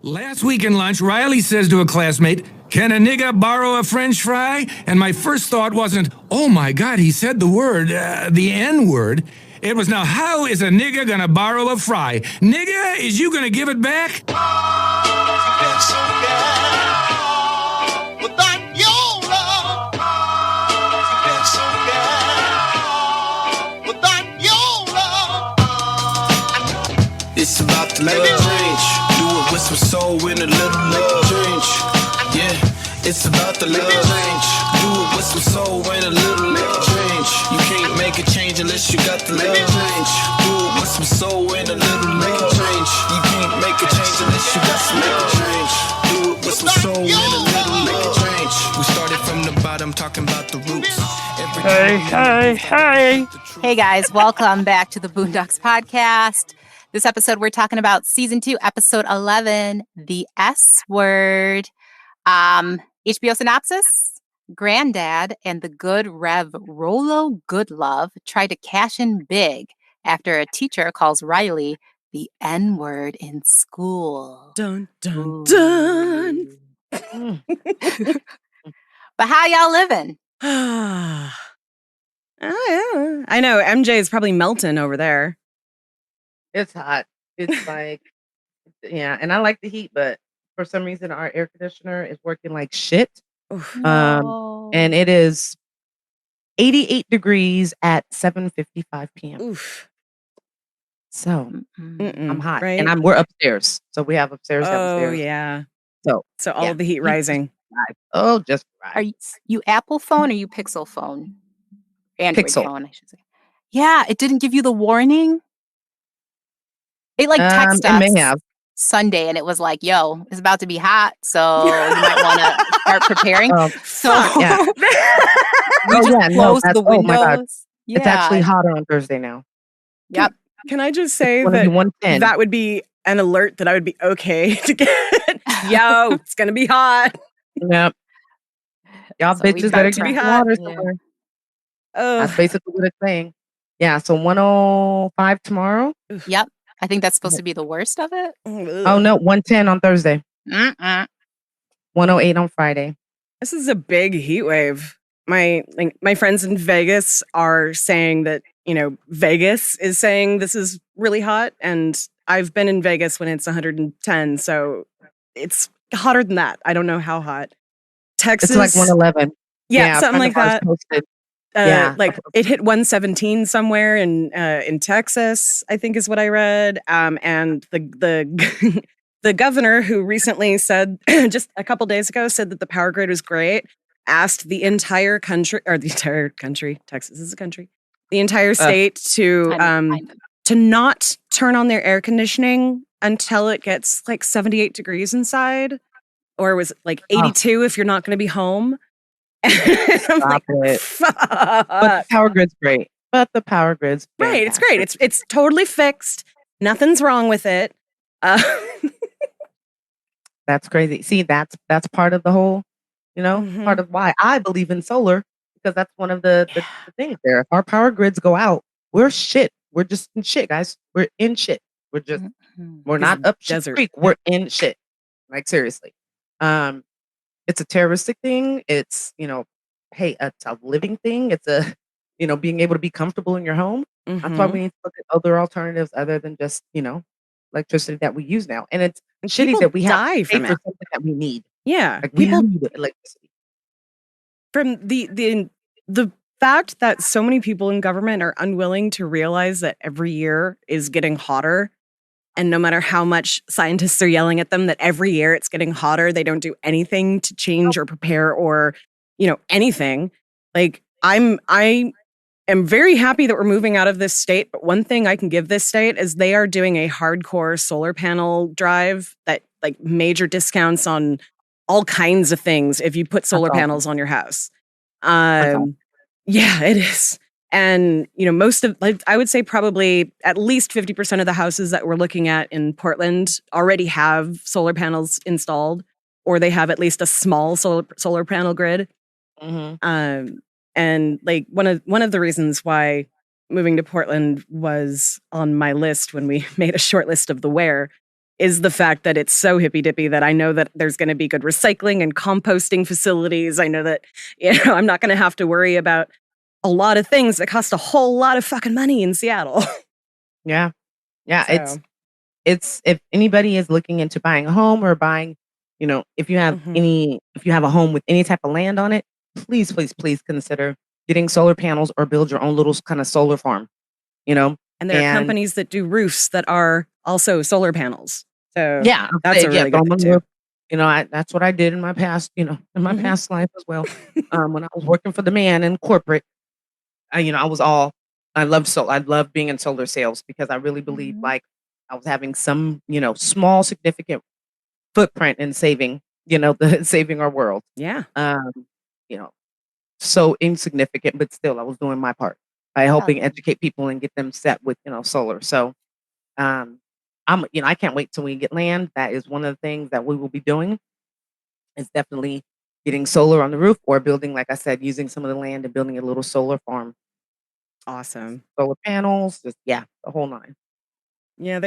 Last week in lunch, Riley says to a classmate, "Can a nigga borrow a French fry?" And my first thought wasn't, "Oh my God, he said the word, the N-word." It was, "Now how is a nigga gonna borrow a fry? Nigga, is you gonna give it back?" It's about the love change. Do it with some soul and a little love change. Yeah, it's about the love change. Do it with some soul and a little love change. You can't make a change unless you got the love change. Do it with some soul and a little love change. You can't make a change unless you got some love change. Do it with some soul and a little love change. We started from the bottom, talking about the roots. Hey. Hey guys, welcome back to the Boondocks Podcast. This episode, we're talking about Season 2, Episode 11, The S Word. HBO synopsis, Granddad and the good Rev Rolo Goodlove try to cash in big after a teacher calls Riley the N-word in school. Dun, dun, dun. But how y'all living? I know, MJ is probably melting over there. It's hot. It's like, yeah, and I like the heat, but for some reason our air conditioner is working like shit. No. And it is 88 degrees at 7:55 p.m. Oof. So I'm hot, right? and we're upstairs, so we have upstairs. Oh yeah. So all of the heat rising. Oh, just right. Are you Apple phone or you Pixel phone? Android Pixel phone, I should say. Yeah, it didn't give you the warning. It texted it us may have. Sunday, and it was like, "Yo, it's about to be hot, so you might want to start preparing." Yeah. We just closed the windows. Oh my God. Yeah. It's actually hotter on Thursday now. Yep. Can I just say It's that 110. that would be an alert that I would be okay to get? Yo, it's gonna be hot. Yep. Y'all So we bitches better better be get hot. water Yeah. somewhere. Oh, That's basically what it's saying. Yeah, so 105 tomorrow. Yep. I think that's supposed to be the worst of it. Oh no, 110 on Thursday. Mm-mm. 108 on Friday. This is a big heat wave. My friends in Vegas are saying that, Vegas is saying this is really hot, and I've been in Vegas when it's 110, so it's hotter than that. I don't know how hot. Texas, It's like 111. yeah, something like that. Posted. It hit 117 somewhere in Texas, I think is what I read. And the the governor, who recently said just a couple days ago, said that the power grid was great, asked the entire country, Texas is a country, the entire state to not turn on their air conditioning until it gets like 78 degrees inside, or was it like 82 if you're not going to be home. Stop it. But the power grid's great. Right, it's great. It's totally fixed. Nothing's wrong with it. That's crazy. See, that's part of the whole, part of why I believe in solar, because that's one of the things there. If our power grids go out, we're shit. We're just in shit, guys. We're in shit. We're not up shit creek. We're in shit. Like, seriously. It's a terroristic thing. It's, hey, it's a living thing. It's a, being able to be comfortable in your home. That's why we need to look at other alternatives other than just, electricity that we use now. And it's shitty that we have to pay for something that we need. Yeah. Like, we need electricity. From the fact that so many people in government are unwilling to realize that every year is getting hotter, and no matter how much scientists are yelling at them that every year it's getting hotter, they don't do anything to change or prepare or, anything. Like, I am very happy that we're moving out of this state. But one thing I can give this state is they are doing a hardcore solar panel drive that, like, major discounts on all kinds of things if you put solar panels on your house. Yeah, it is. And, most of, I would say probably at least 50% of the houses that we're looking at in Portland already have solar panels installed, or they have at least a small solar panel grid. And like one of the reasons why moving to Portland was on my list when we made a short list of the where is the fact that it's so hippy dippy that I know that there's going to be good recycling and composting facilities. I know that, I'm not going to have to worry about a lot of things that cost a whole lot of fucking money in Seattle. Yeah. Yeah. So. It's if anybody is looking into buying a home or buying, if you have a home with any type of land on it, please consider getting solar panels or build your own little kind of solar farm, And there are companies that do roofs that are also solar panels. So yeah, that's a really good thing too. That's what I did in my past, in my past life as well. When I was working for the man in corporate, I love being in solar sales because I really believe like I was having some, small significant footprint in saving, saving our world. Yeah. So insignificant, but still I was doing my part by helping educate people and get them set with, solar. So I can't wait till we get land. That is one of the things that we will be doing is definitely getting solar on the roof or building, like I said, using some of the land and building a little solar farm. Awesome. Solar panels, the whole nine. Yeah,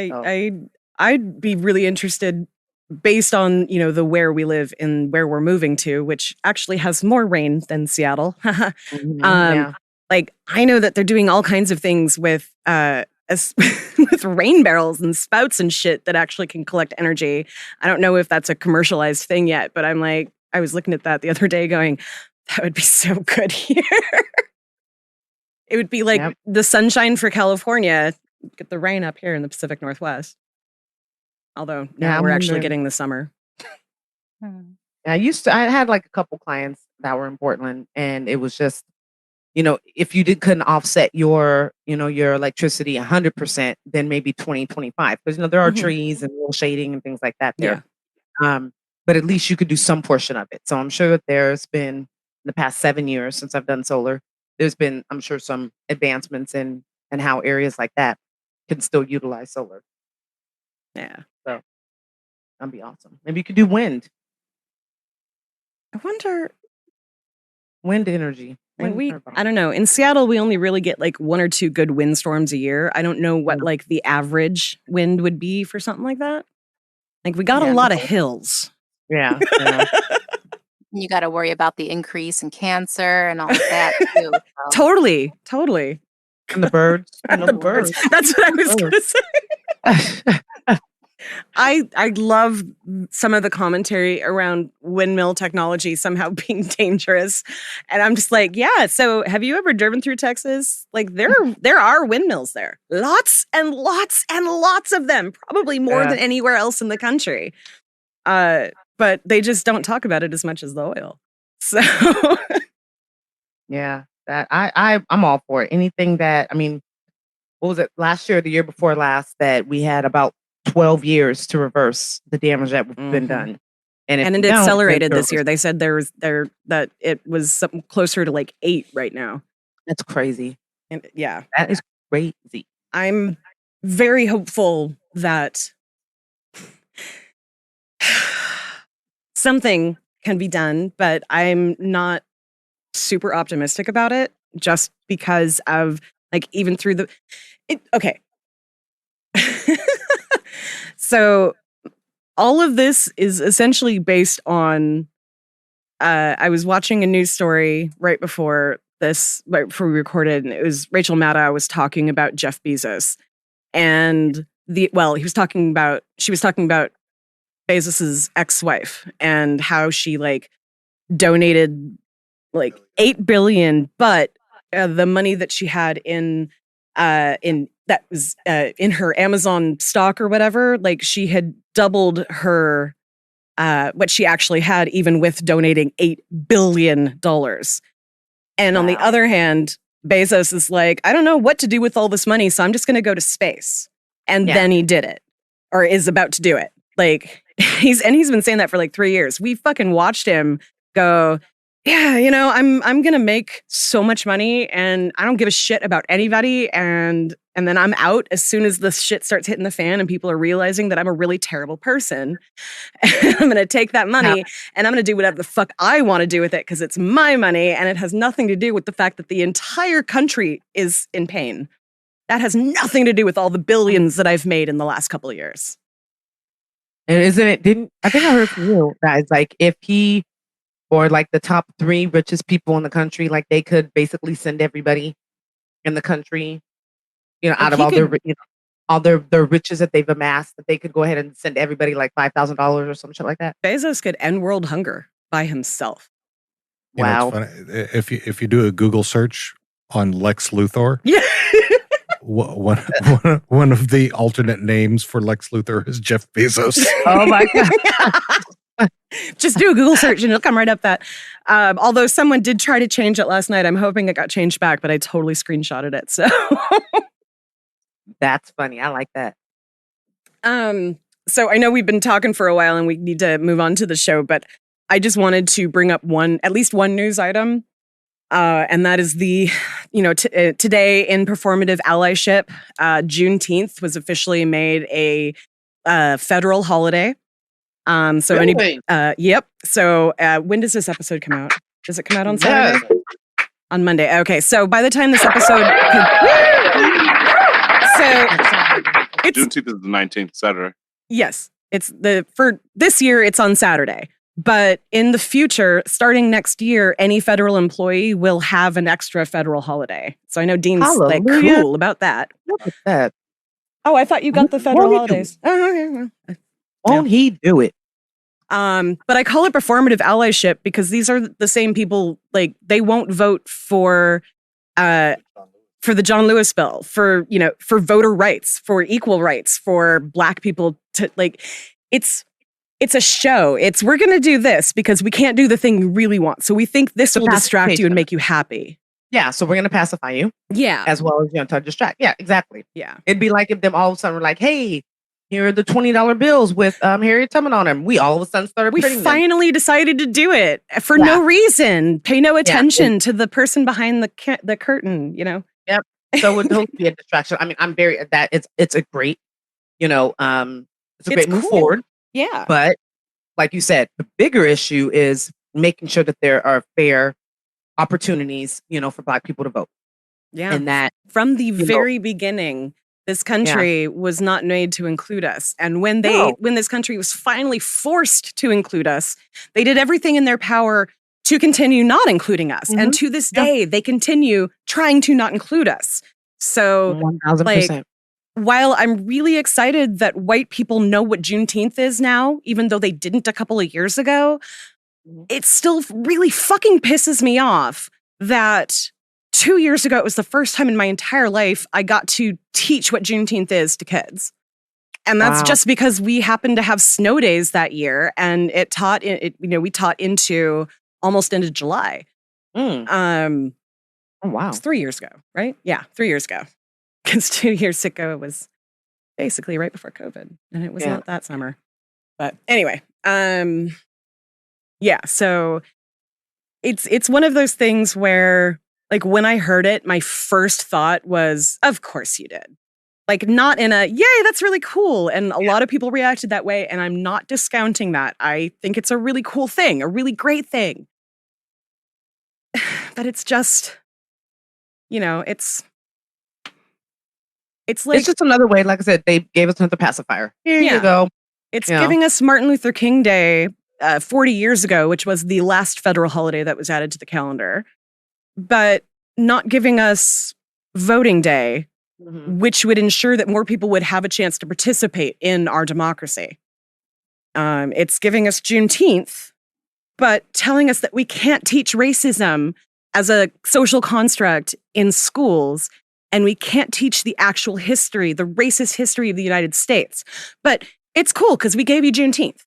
I'd be really interested based on, the where we live and where we're moving to, which actually has more rain than Seattle. Like I know that they're doing all kinds of things with with rain barrels and spouts and shit that actually can collect energy. I don't know if that's a commercialized thing yet, but I'm like, I was looking at that the other day going, that would be so good here. It would be like the sunshine for California. Get the rain up here in the Pacific Northwest. Although now we're actually getting the summer. I had like a couple clients that were in Portland, and it was just, if you couldn't offset your electricity 100%, then maybe 20, 25, because there are trees and little shading and things like that there. Yeah. But at least you could do some portion of it. So I'm sure that there's been in the past 7 years since I've done solar, there's been, I'm sure, some advancements in how areas like that can still utilize solar. Yeah. So that'd be awesome. Maybe you could do wind. I wonder. Wind energy. I don't know. In Seattle, we only really get like 1 or 2 good windstorms a year. I don't know what like the average wind would be for something like that. Like we got a lot of hills. Yeah. You got to worry about the increase in cancer and all of that too. So. Totally. And the birds. The birds. That's what I was going to say. I love some of the commentary around windmill technology somehow being dangerous. And I'm just like, yeah, so have you ever driven through Texas? Like there are windmills there. Lots and lots and lots of them, probably more than anywhere else in the country. But they just don't talk about it as much as the oil. So yeah, that I'm all for it. Anything that, what was it last year or the year before last that we had about 12 years to reverse the damage that was been done. And it accelerated this year. They said that it was something closer to like 8 right now. That's crazy. And yeah. That is crazy. I'm very hopeful that something can be done, but I'm not super optimistic about it just because of like even through okay. So all of this is essentially based on I was watching a news story right before we recorded, and it was Rachel Maddow was talking about Jeff Bezos. And she was talking about Bezos's ex-wife and how she like donated like $8 billion, but the money that she had in that was in her Amazon stock or whatever, like she had doubled her what she actually had even with donating $8 billion. And on the other hand, Bezos is like, I don't know what to do with all this money, so I'm just going to go to space. And then he did it, or is about to do it. Like he's been saying that for like 3 years. We fucking watched him go, yeah, I'm going to make so much money and I don't give a shit about anybody. And then I'm out as soon as the shit starts hitting the fan and people are realizing that I'm a really terrible person. I'm going to take that money and I'm going to do whatever the fuck I want to do with it because it's my money and it has nothing to do with the fact that the entire country is in pain. That has nothing to do with all the billions that I've made in the last couple of years. And isn't it? Didn't I think I heard from you guys? Like, if he or like the top 3 richest people in the country, like they could basically send everybody in the country, out of he all their, could- all their riches that they've amassed, that they could go ahead and send everybody like $5,000 or some shit like that. Bezos could end world hunger by himself. Wow. It's funny. If you do a Google search on Lex Luthor, Yeah. one of the alternate names for Lex Luthor is Jeff Bezos. Oh my god. Just do a Google search and it'll come right up that. Although someone did try to change it last night. I'm hoping it got changed back, but I totally screenshotted it. So That's funny. I like that. so I know we've been talking for a while and we need to move on to the show, but I just wanted to bring up at least one news item. And that is the, today in performative allyship, Juneteenth was officially made a federal holiday. So Really? Yep. So when does this episode come out? Does it come out on Saturday? On Monday. Okay. So by the time this episode, it's Juneteenth is the 19th, Saturday. yes, for this year it's on Saturday. But in the future, starting next year, any federal employee will have an extra federal holiday. So I know Dean's like Hallelujah. cool about that. Look at that. Oh, I thought you got the federal Won't he do holidays. Oh, okay. Well. Won't he do it? But I call it performative allyship because these are the same people, like they won't vote for the John Lewis bill, for voter rights, for equal rights, for Black people to it's a show. We're going to do this because we can't do the thing you really want. So we think this The will distract you pacification. and make you happy. Yeah, so we're going to pacify you Yeah. as well as, to distract. Yeah, exactly. Yeah. It'd be like if them all of a sudden were like, hey, here are the $20 bills with Harriet Tubman on them. We all of a sudden started We printing them. finally decided to do it for Yeah. no reason. Pay no attention it- to the person behind the curtain, So it would totally be a distraction. I mean, I'm very, it's a great, it's a great move cool. forward. Yeah. But like you said, the bigger issue is making sure that there are fair opportunities, for Black people to vote. Yeah. And that, From the know- very beginning, this country was not made to include us. And when this country was finally forced to include us, they did everything in their power to continue not including us. And to this day, they continue trying to not include us. So 1000%. while I'm really excited that white people know what Juneteenth is now, even though they didn't a couple of years ago, it still really fucking pisses me off that 2 years ago, it was the first time in my entire life I got to teach what Juneteenth is to kids. And that's Wow. just because we happened to have snow days that year, and we taught into almost into July. Oh, wow. It's 3 years ago, right? Yeah, 3 years ago. Because 2 years ago it was basically right before COVID, and it was Yeah. not that summer. But anyway, yeah. So it's one of those things where, like, when I heard it, my first thought was, "Of course you did." Like, not in a "yay, that's really cool," and a lot of people reacted that way, and I'm not discounting that. I think it's a really cool thing, a really great thing. But it's just, it's like It's just another way. Like I said, they gave us another pacifier. Here Yeah. you go. it's Yeah. giving us Martin Luther King Day 40 years ago, which was the last federal holiday that was added to the calendar, but not giving us Voting Day, which would ensure that more people would have a chance to participate in our democracy. It's giving us Juneteenth, but telling us that we can't teach racism as a social construct in schools, and we can't teach the actual history, the racist history of the United States. But it's cool because we gave you Juneteenth.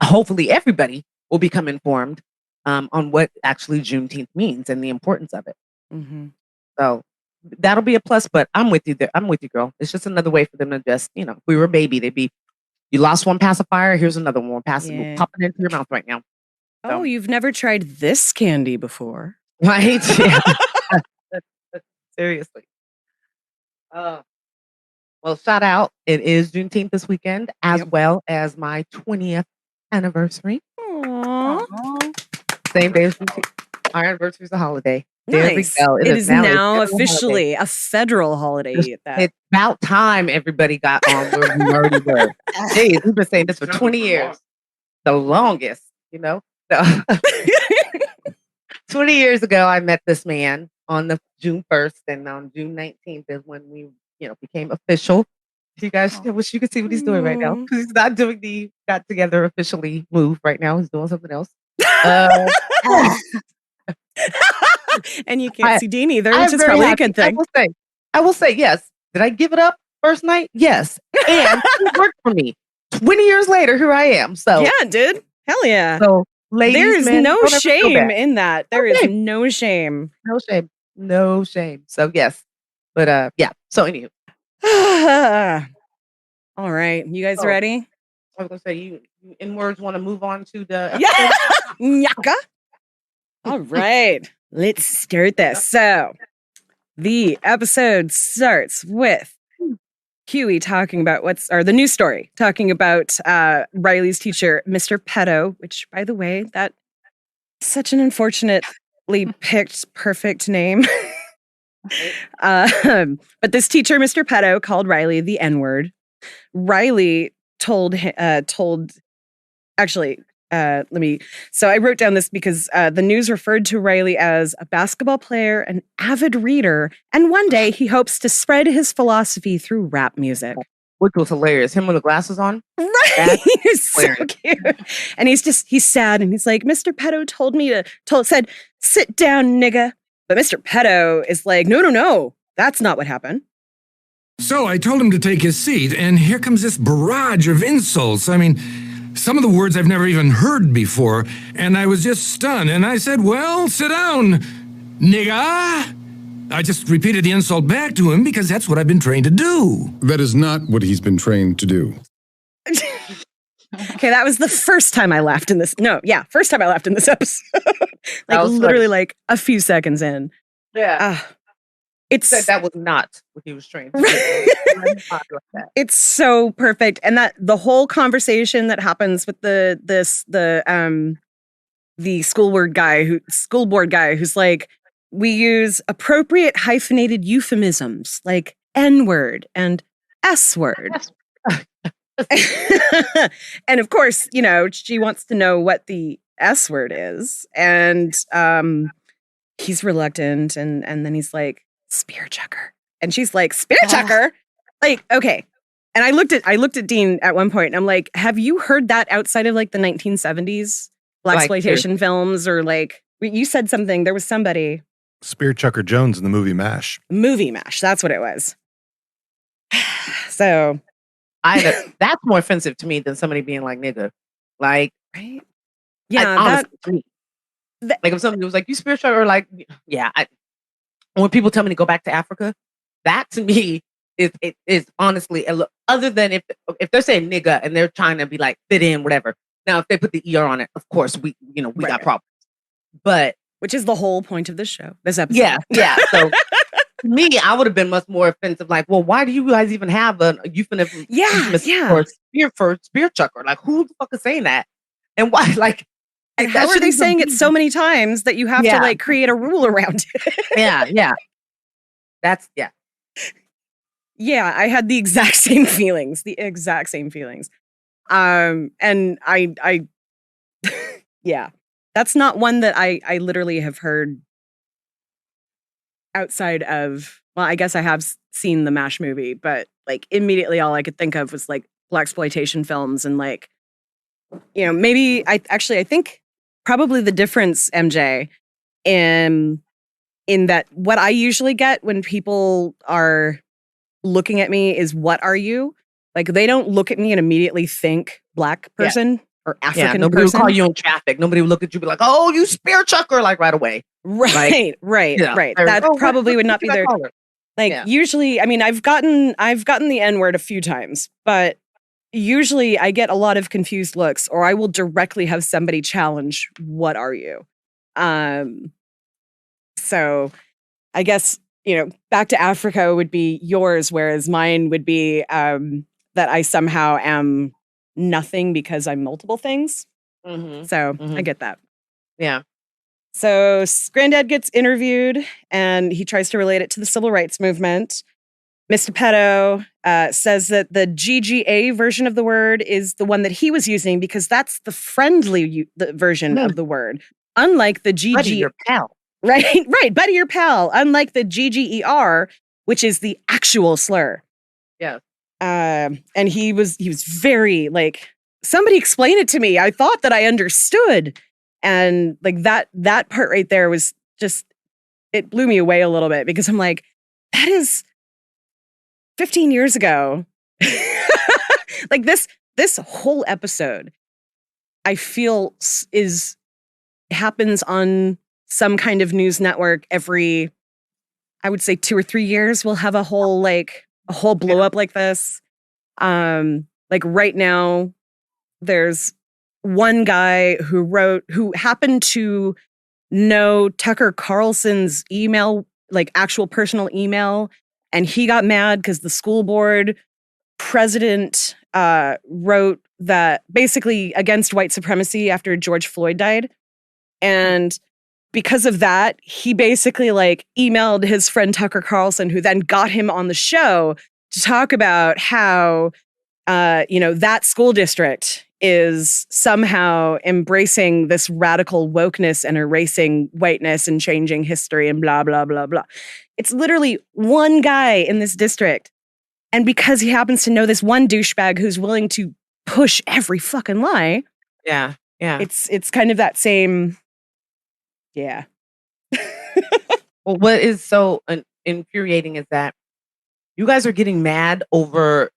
Hopefully everybody will become informed on what actually Juneteenth means and the importance of it. So that'll be a plus, but I'm with you there. I'm with you, girl. It's just another way for them to just, if we were a baby, they'd be, you lost one pacifier, here's another one. Yeah. Pop it into your mouth right now. Oh, you've never tried this candy before. Right? Yeah. Seriously. Well, shout out. It is Juneteenth this weekend, as well as my 20th anniversary. Aww. Same day as Juneteenth. Our anniversary is a holiday. There Nice. we go. It is now a federal holiday. officially a federal holiday. It's about time everybody got on where we already were. Jeez, we've been saying this for 20 years. The longest, So 20 years ago, I met this man on the June 1st, and on June 19th is when we, became official. You guys, I wish you could see what he's doing right now, because he's not doing the got together officially move right now. He's doing something else. And you can't see Dean either, I'm which is very probably happy. a good thing. I will say yes. Did I give it up first night? Yes. And it worked for me. 20 years later, here I am. So Yeah, dude. Hell yeah. So ladies, There is men, no don't ever feel shame bad. in that. There is no shame. No shame. No shame. So yes. But yeah. So anywho. All right. You guys Oh. ready? I was gonna say you in words want to move on to the Yeah. Nyaka. All right. Let's start this. So the episode starts with Huey talking about the news story, talking about Riley's teacher, Mr. Pedo, which, by the way, that's such an unfortunately picked perfect name. But this teacher, Mr. Pedo, called Riley the N-word. Riley told so I wrote down this because the news referred to Riley as a basketball player, an avid reader, and one day he hopes to spread his philosophy through rap music. which was hilarious. Him with the glasses on. Right. He's so cute. And he's sad and he's like, Mr. Pedo said, sit down, nigga. But Mr. Pedo is like, no, that's not what happened. So I told him to take his seat, and here comes this barrage of insults. I mean, some of the words I've never even heard before, and I was just stunned. And I said, well, sit down, nigga. I just repeated the insult back to him because that's what I've been trained to do. That is not what he's been trained to do. Okay, that was the first time I laughed in this. No, yeah, first time I laughed in this episode. was literally funny. like a few seconds in. Yeah. It's Said that was not what he was trained to do. It's so perfect. And that the whole conversation that happens with the school board guy who's like, we use appropriate hyphenated euphemisms like N-word and S-word. And of course, she wants to know what the S-word is. And he's reluctant. And then he's like, spear chucker. And she's like, spear chucker? Like, okay. And I looked at Dean at one point and I'm like, have you heard that outside of like the 1970s blaxploitation films, or like you said something, there was somebody. Spear Chucker Jones in the movie MASH. Movie MASH, that's what it was. So that's more offensive to me than somebody being like nigga. Like, right? Yeah, honestly, to me. Like if somebody was like, you spear chucker, or like, yeah, when people tell me to go back to Africa, that to me is honestly other than if they're saying nigga and they're trying to be like fit in, whatever. Now if they put the ER on it, of course we got problems. But which is the whole point of this show, this episode. Yeah. So to me, I would have been much more offensive. Like, well, why do you guys even have a euphemism for spear chucker? Like, who the fuck is saying that? And why? Like, and how are they saying it so many times that you have to like create a rule around it? Yeah. That's Yeah, I had the exact same feelings. And I yeah, that's not one that I literally have heard outside of, well, I guess I have seen the MASH movie, but like immediately all I could think of was like blaxploitation films and like, maybe I think probably the difference, MJ, in that what I usually get when people are looking at me is, what are you? Like, they don't look at me and immediately think black person or African nobody person. would call you in traffic. Nobody would look at you and be like, oh, you spear chucker, like right away. Right. That probably would not be their. Like, usually, I mean, I've gotten the N-word a few times, but usually I get a lot of confused looks, or I will directly have somebody challenge, what are you? So I guess, back to Africa would be yours, whereas mine would be that I somehow am nothing because I'm multiple things. Mm-hmm. So I get that. Yeah. So Granddad gets interviewed and he tries to relate it to the civil rights movement. Mr. Pedo says that the GGA version of the word is the one that he was using because that's the friendly version of the word. Unlike the GG... Buddy, your pal. Right, buddy, your pal. Unlike the GGER, which is the actual slur. Yeah. And he was very like, somebody explain it to me. I thought that I understood. And like that part right there was just, it blew me away a little bit because I'm like, that is 15 years ago. Like this whole episode, I feel happens on some kind of news network every, I would say 2 or 3 years. We'll have a whole blow up like this. Like right now, there's one guy who happened to know Tucker Carlson's email, like actual personal email. And he got mad because the school board president wrote that basically against white supremacy after George Floyd died. And because of that, he basically like emailed his friend Tucker Carlson, who then got him on the show to talk about how, that school district is somehow embracing this radical wokeness and erasing whiteness and changing history and blah, blah, blah, blah. It's literally one guy in this district. And because he happens to know this one douchebag who's willing to push every fucking lie. Yeah. It's kind of that same... Yeah. Well, what is so infuriating is that you guys are getting mad over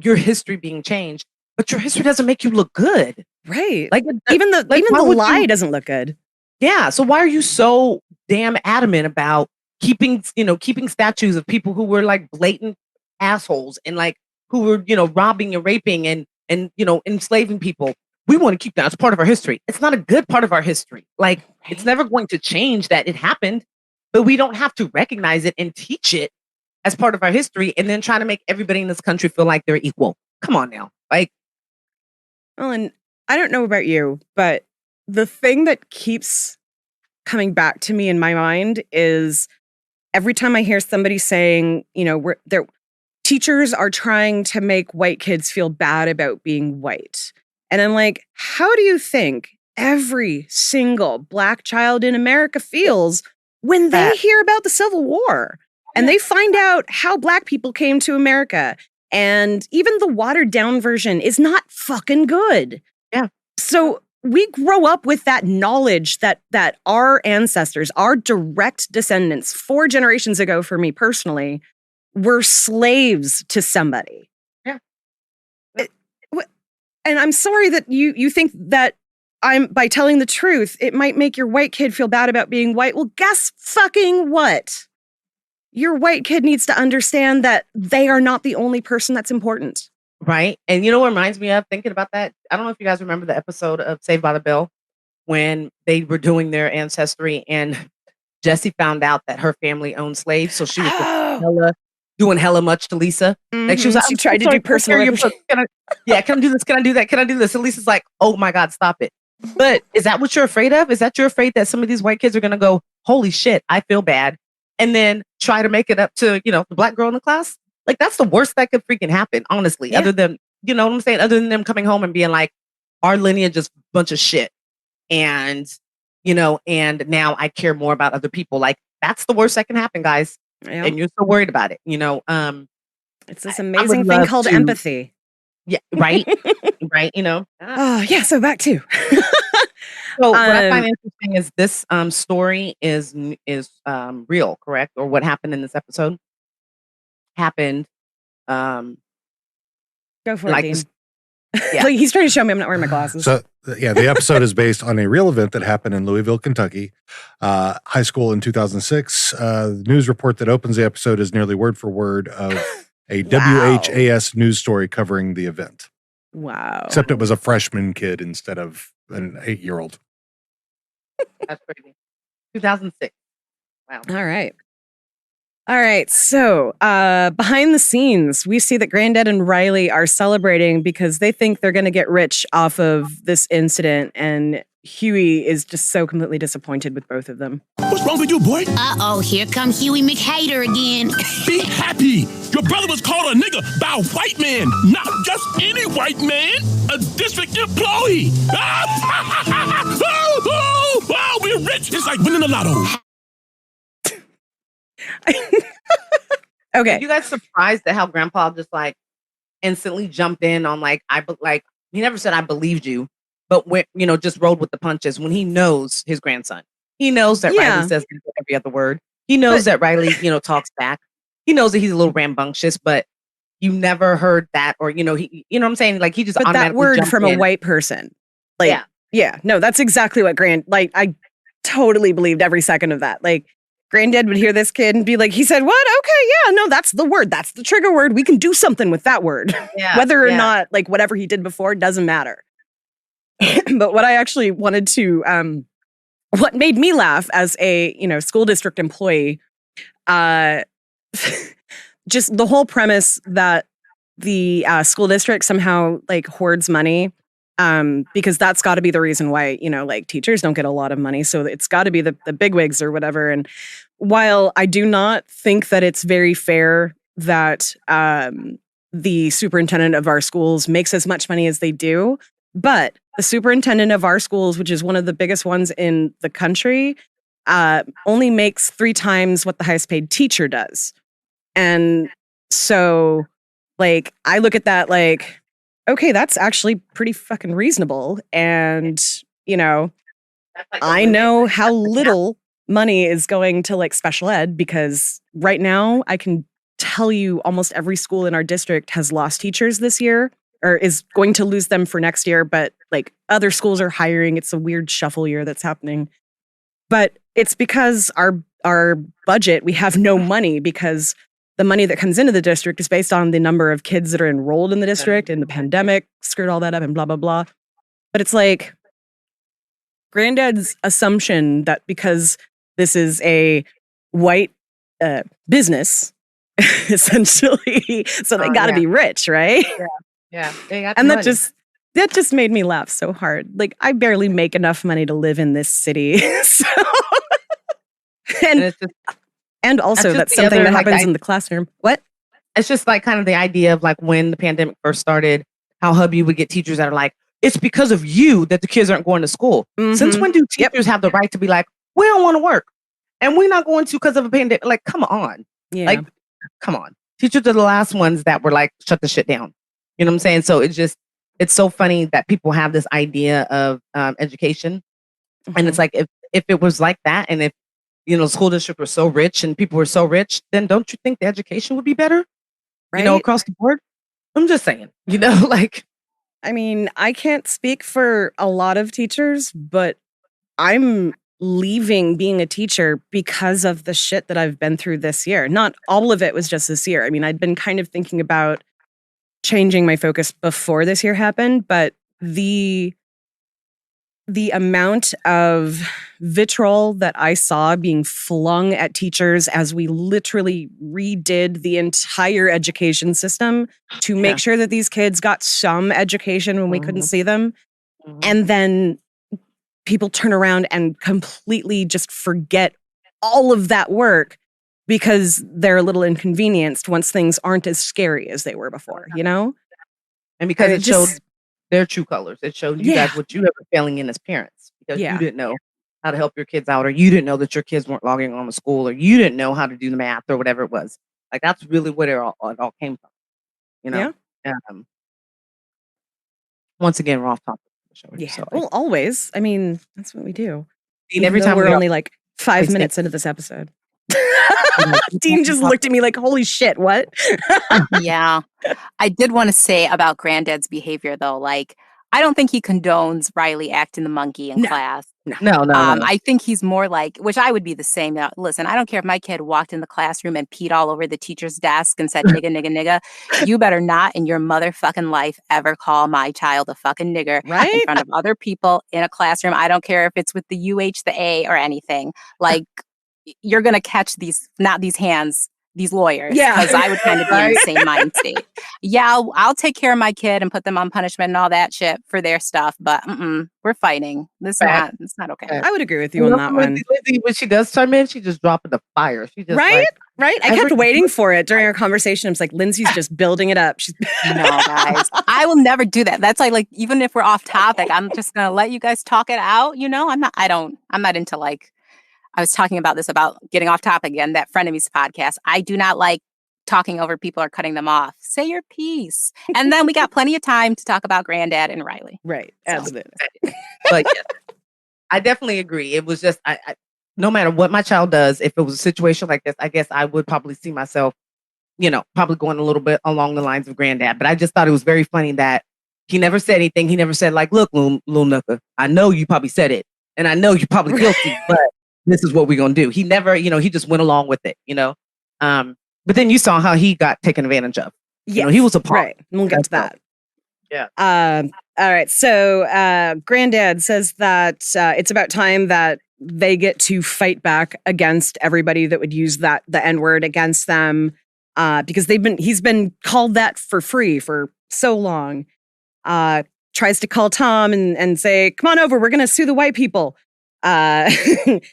your history being changed, but your history doesn't make you look good. Right. Like even the lie doesn't look good. Yeah. So why are you so damn adamant about keeping statues of people who were like blatant assholes and like who were, robbing and raping and enslaving people? We want to keep that as part of our history. It's not a good part of our history. Like, it's never going to change that it happened, but we don't have to recognize it and teach it as part of our history and then try to make everybody in this country feel like they're equal. Come on now. Like, well, and I don't know about you, but the thing that keeps coming back to me in my mind is every time I hear somebody saying, teachers are trying to make white kids feel bad about being white. And I'm like, how do you think every single Black child in America feels when they hear about the Civil War and they find out how Black people came to America? And even the watered down version is not fucking good. Yeah. So we grow up with that knowledge that our ancestors, our direct descendants, 4 generations ago for me personally, were slaves to somebody. And I'm sorry that you think that by telling the truth, it might make your white kid feel bad about being white. Well, guess fucking what? Your white kid needs to understand that they are not the only person that's important. Right. And you know what reminds me of thinking about that? I don't know if you guys remember the episode of Saved by the Bell when they were doing their ancestry and Jessie found out that her family owned slaves. So she was doing hella much to Lisa. Mm-hmm. Like she was like, she tried to do personal. Can I do this? Can I do that? Can I do this? And Lisa's like, oh my God, stop it. But is that what you're afraid of? Is that you're afraid that some of these white kids are going to go, holy shit, I feel bad. And then try to make it up to, the Black girl in the class? Like, that's the worst that could freaking happen, honestly. Yeah. Other than, you know what I'm saying? Other than them coming home and being like, our lineage is a bunch of shit. And, and now I care more about other people. Like, that's the worst that can happen, guys. Yeah. And you're so worried about it, It's this amazing thing called empathy. Yeah, right. Right, Oh, yeah, so back to. So what I find interesting is this story is real, correct? Or what happened in this episode happened. Go for it, Dean. Yeah. Like, he's trying to show me I'm not wearing my glasses. So, yeah, the episode is based on a real event that happened in Louisville, Kentucky, high school in 2006. The news report that opens the episode is nearly word for word of a WHAS news story covering the event. Wow. Except it was a freshman kid instead of an 8-year-old. That's crazy. 2006. Wow. All right. So behind the scenes, we see that Granddad and Riley are celebrating because they think they're going to get rich off of this incident. And Huey is just so completely disappointed with both of them. What's wrong with you, boy? Uh-oh, here comes Huey McHater again. Be happy. Your brother was called a nigga by a white man. Not just any white man. A district employee. Oh, we're rich. It's like winning the lotto. Okay. Are you guys surprised at how Grandpa just like instantly jumped in on like he never said I believed you, but when just rolled with the punches when he knows his grandson. He knows that Riley says every other word. He knows that Riley, talks back. He knows that he's a little rambunctious, but you never heard that, or he, what I'm saying? Like he just but that word from in. a white person, like no, that's exactly what I totally believed every second of that. Like Granddad would hear this kid and be like, he said, what? Okay, yeah, no, that's the word. That's the trigger word. We can do something with that word. Yeah, whether or not, like, whatever he did before doesn't matter. But what I actually wanted to, what made me laugh as a, school district employee, just the whole premise that the school district somehow, like, hoards money. Because that's got to be the reason why, like teachers don't get a lot of money. So it's got to be the bigwigs or whatever. And while I do not think that it's very fair that the superintendent of our schools makes as much money as they do, but the superintendent of our schools, which is one of the biggest ones in the country, only makes 3 times what the highest paid teacher does. And so, like, I look at that like, okay, that's actually pretty fucking reasonable. And, I know how little money is going to like special ed because right now I can tell you almost every school in our district has lost teachers this year or is going to lose them for next year. But like other schools are hiring. It's a weird shuffle year that's happening. But it's because our budget, we have no money because the money that comes into the district is based on the number of kids that are enrolled in the district, and the pandemic screwed all that up and blah, blah, blah. But it's like Granddad's assumption that because this is a white business, essentially, so they got to be rich, right? Yeah. They got and money. that just made me laugh so hard. Like, I barely make enough money to live in this city. And also, that's something that happens in the classroom. What? It's just like kind of the idea of like when the pandemic first started, how hubby would get teachers that are like, it's because of you that the kids aren't going to school. Mm-hmm. Since when do teachers have the right to be like, we don't want to work and we're not going to because of a pandemic? Like, come on. Yeah. Like, come on. Teachers are the last ones that were like, shut the shit down. You know what I'm saying? So it's so funny that people have this idea of education. Mm-hmm. And it's like, if it was like that, and if, the school district was so rich and people were so rich, then don't you think the education would be better? Right? Across the board? I'm just saying, like. I mean, I can't speak for a lot of teachers, but I'm leaving being a teacher because of the shit that I've been through this year. Not all of it was just this year. I mean, I'd been kind of thinking about changing my focus before this year happened, but the amount of vitriol that I saw being flung at teachers as we literally redid the entire education system to make sure that these kids got some education when we couldn't see them. Mm-hmm. And then people turn around and completely just forget all of that work because they're a little inconvenienced once things aren't as scary as they were before, And because it showed their true colors. It showed you guys what you were failing in as parents because you didn't know how to help your kids out, or you didn't know that your kids weren't logging on to school, or you didn't know how to do the math or whatever it was. Like, that's really where it all came from, Once again, we're off topic. Yeah. So, well, always. I mean, that's what we do. Dean, every time we're only like 5 minutes into this episode. Dean just looked at me like, holy shit, what? Yeah. I did want to say about Granddad's behavior, though. Like, I don't think he condones Riley acting the monkey in class. No. I think he's more like, which I would be the same. Now, listen, I don't care if my kid walked in the classroom and peed all over the teacher's desk and said, nigga, nigga, nigga. You better not in your motherfucking life ever call my child a fucking nigger in front of other people in a classroom. I don't care if it's with the UH, the A, or anything. Like, you're going to catch these hands these lawyers. Yeah. Because I would kind of be in the same mind state. Yeah, I'll take care of my kid and put them on punishment and all that shit for their stuff. But we're fighting. It's not okay. I would agree with you on that one. Lindsay, when she does chime in, she just dropping the fire. She just Right? Right? I kept everything- waiting for it during our conversation. I was like, Lindsay's just building it up. She's No, guys. I will never do that. That's like even if we're off topic, I'm just gonna let you guys talk it out. You know, I'm not into like I was talking about this about getting off topic again, that Frenemies podcast. I do not like talking over people or cutting them off. Say your piece. And then we got plenty of time to talk about Granddad and Riley. right. So. Absolutely. But yes, I definitely agree. It was just I no matter what my child does, if it was a situation like this, I guess I would probably see myself, probably going a little bit along the lines of Granddad. But I just thought it was very funny that he never said anything. He never said like, look, little Nooka, I know you probably said it and I know you're probably guilty, but this is what we're going to do. He never, he just went along with it, But then you saw how he got taken advantage of. Yeah. He was a pawn. Right. We'll get to that. Yeah. All right. So Granddad says that it's about time that they get to fight back against everybody that would use the N-word against them because he's been called that for free for so long. Tries to call Tom and say, come on over, we're going to sue the white people,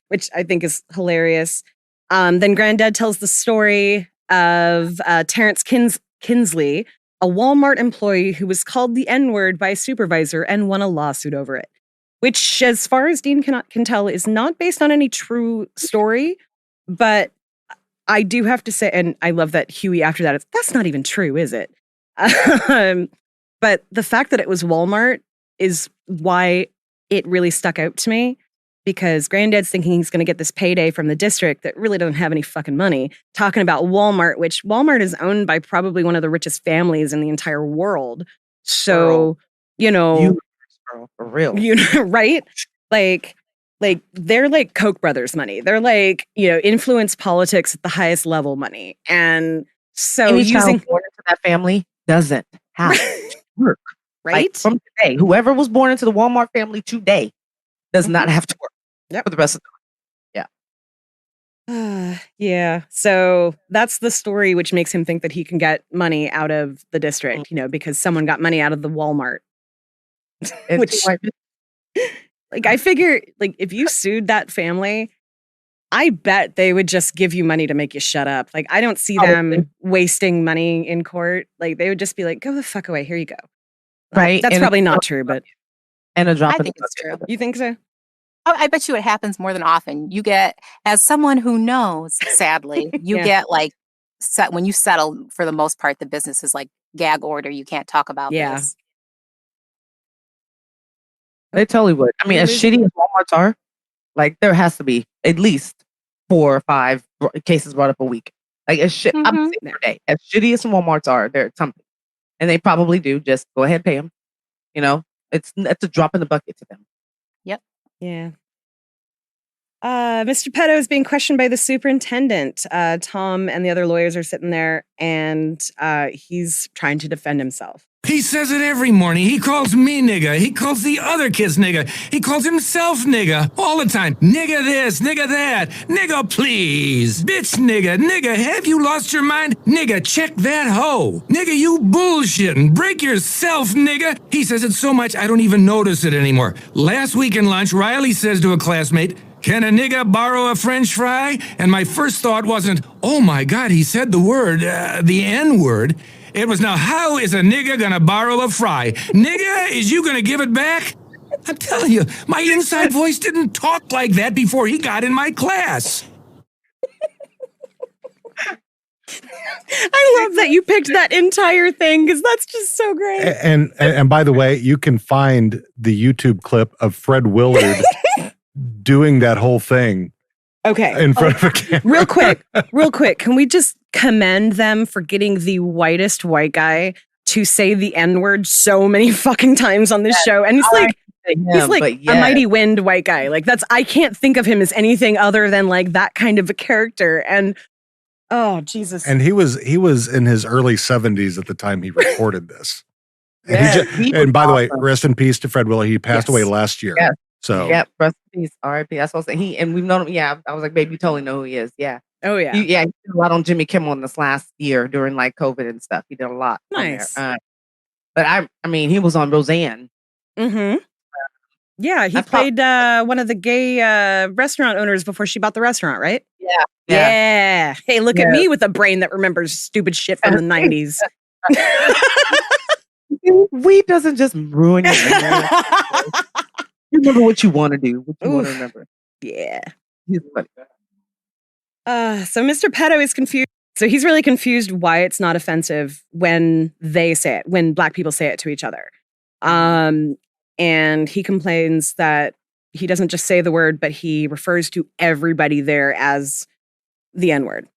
which I think is hilarious. Then Granddad tells the story of Terrence Kinsley, a Walmart employee who was called the N-word by a supervisor and won a lawsuit over it, which, as far as Dean can tell, is not based on any true story. But I do have to say, and I love that Huey after that, that's not even true, is it? But the fact that it was Walmart is why it really stuck out to me, because Granddad's thinking he's going to get this payday from the district that really doesn't have any fucking money, talking about Walmart, which Walmart is owned by probably one of the richest families in the entire world. So, For real. Right? Like they're like Koch brothers money. They're like, influence politics at the highest level money. And so Any child born into that family doesn't have to work. Right? Like, from today, whoever was born into the Walmart family today does not have to work for the rest of the time. Yeah. So that's the story, which makes him think that he can get money out of the district, because someone got money out of the Walmart. Which, like, I figure, like, if you sued that family, I bet they would just give you money to make you shut up. Like, I don't see them wasting money in court. Like, they would just be like, go the fuck away. Here you go. Right. That's probably not true, but. And a drop I think it's true. You think so? I bet you it happens more than often. You get, as someone who knows, sadly, you get like, when you settle, for the most part, the business is like gag order. You can't talk about this. They totally would. I mean, as shitty as Walmarts are, like, there has to be at least 4 or 5 cases brought up a week. Like, as shit, I'm saying per day. As shitty as Walmarts are, they're something. And they probably do. Just go ahead and pay them. It's a drop in the bucket to them. Yep. Yeah. Mr. Petto is being questioned by the superintendent. Tom and the other lawyers are sitting there, and he's trying to defend himself. He says it every morning. He calls me nigga. He calls the other kids nigga. He calls himself nigga all the time. Nigga this, nigga that. Nigga please. Bitch nigga. Nigga, have you lost your mind? Nigga, check that hoe. Nigga, you bullshitting. Break yourself, nigga. He says it so much I don't even notice it anymore. Last week in lunch, Riley says to a classmate, can a nigga borrow a French fry? And my first thought wasn't, oh my God, he said the word, the N-word. It was, now how is a nigga gonna borrow a fry? Nigga, is you gonna give it back? I'm telling you, my inside voice didn't talk like that before he got in my class. I love that you picked that entire thing, because that's just so great. And by the way, you can find the YouTube clip of Fred Willard doing that whole thing. Okay. In front of a camera. Real quick. Can we just commend them for getting the whitest white guy to say the N-word so many fucking times on this show? And he's like a mighty wind white guy. Like, I can't think of him as anything other than like that kind of a character. And oh, Jesus. And he was in his early 70s at the time he recorded this. And by the way, rest in peace to Fred Willard. He passed away last year. Yes. So rest in peace, R.I.P. That's what I was saying. And we've known him. Yeah, I was like, babe, you totally know who he is. Yeah. Oh yeah. He did a lot on Jimmy Kimmel in this last year during like COVID and stuff. He did a lot. Nice. On there. But I mean, he was on Roseanne. Mm-hmm. Yeah, he played one of the gay restaurant owners before she bought the restaurant, right? Yeah. Hey, look at me with a brain that remembers stupid shit from the 90s. Weed doesn't just ruin your memory. You remember what you want to do, what you want to remember. Yeah. He's funny. So Mr. Pedo is confused. So he's really confused why it's not offensive when they say it, when Black people say it to each other. And he complains that he doesn't just say the word, but he refers to everybody there as the N-word.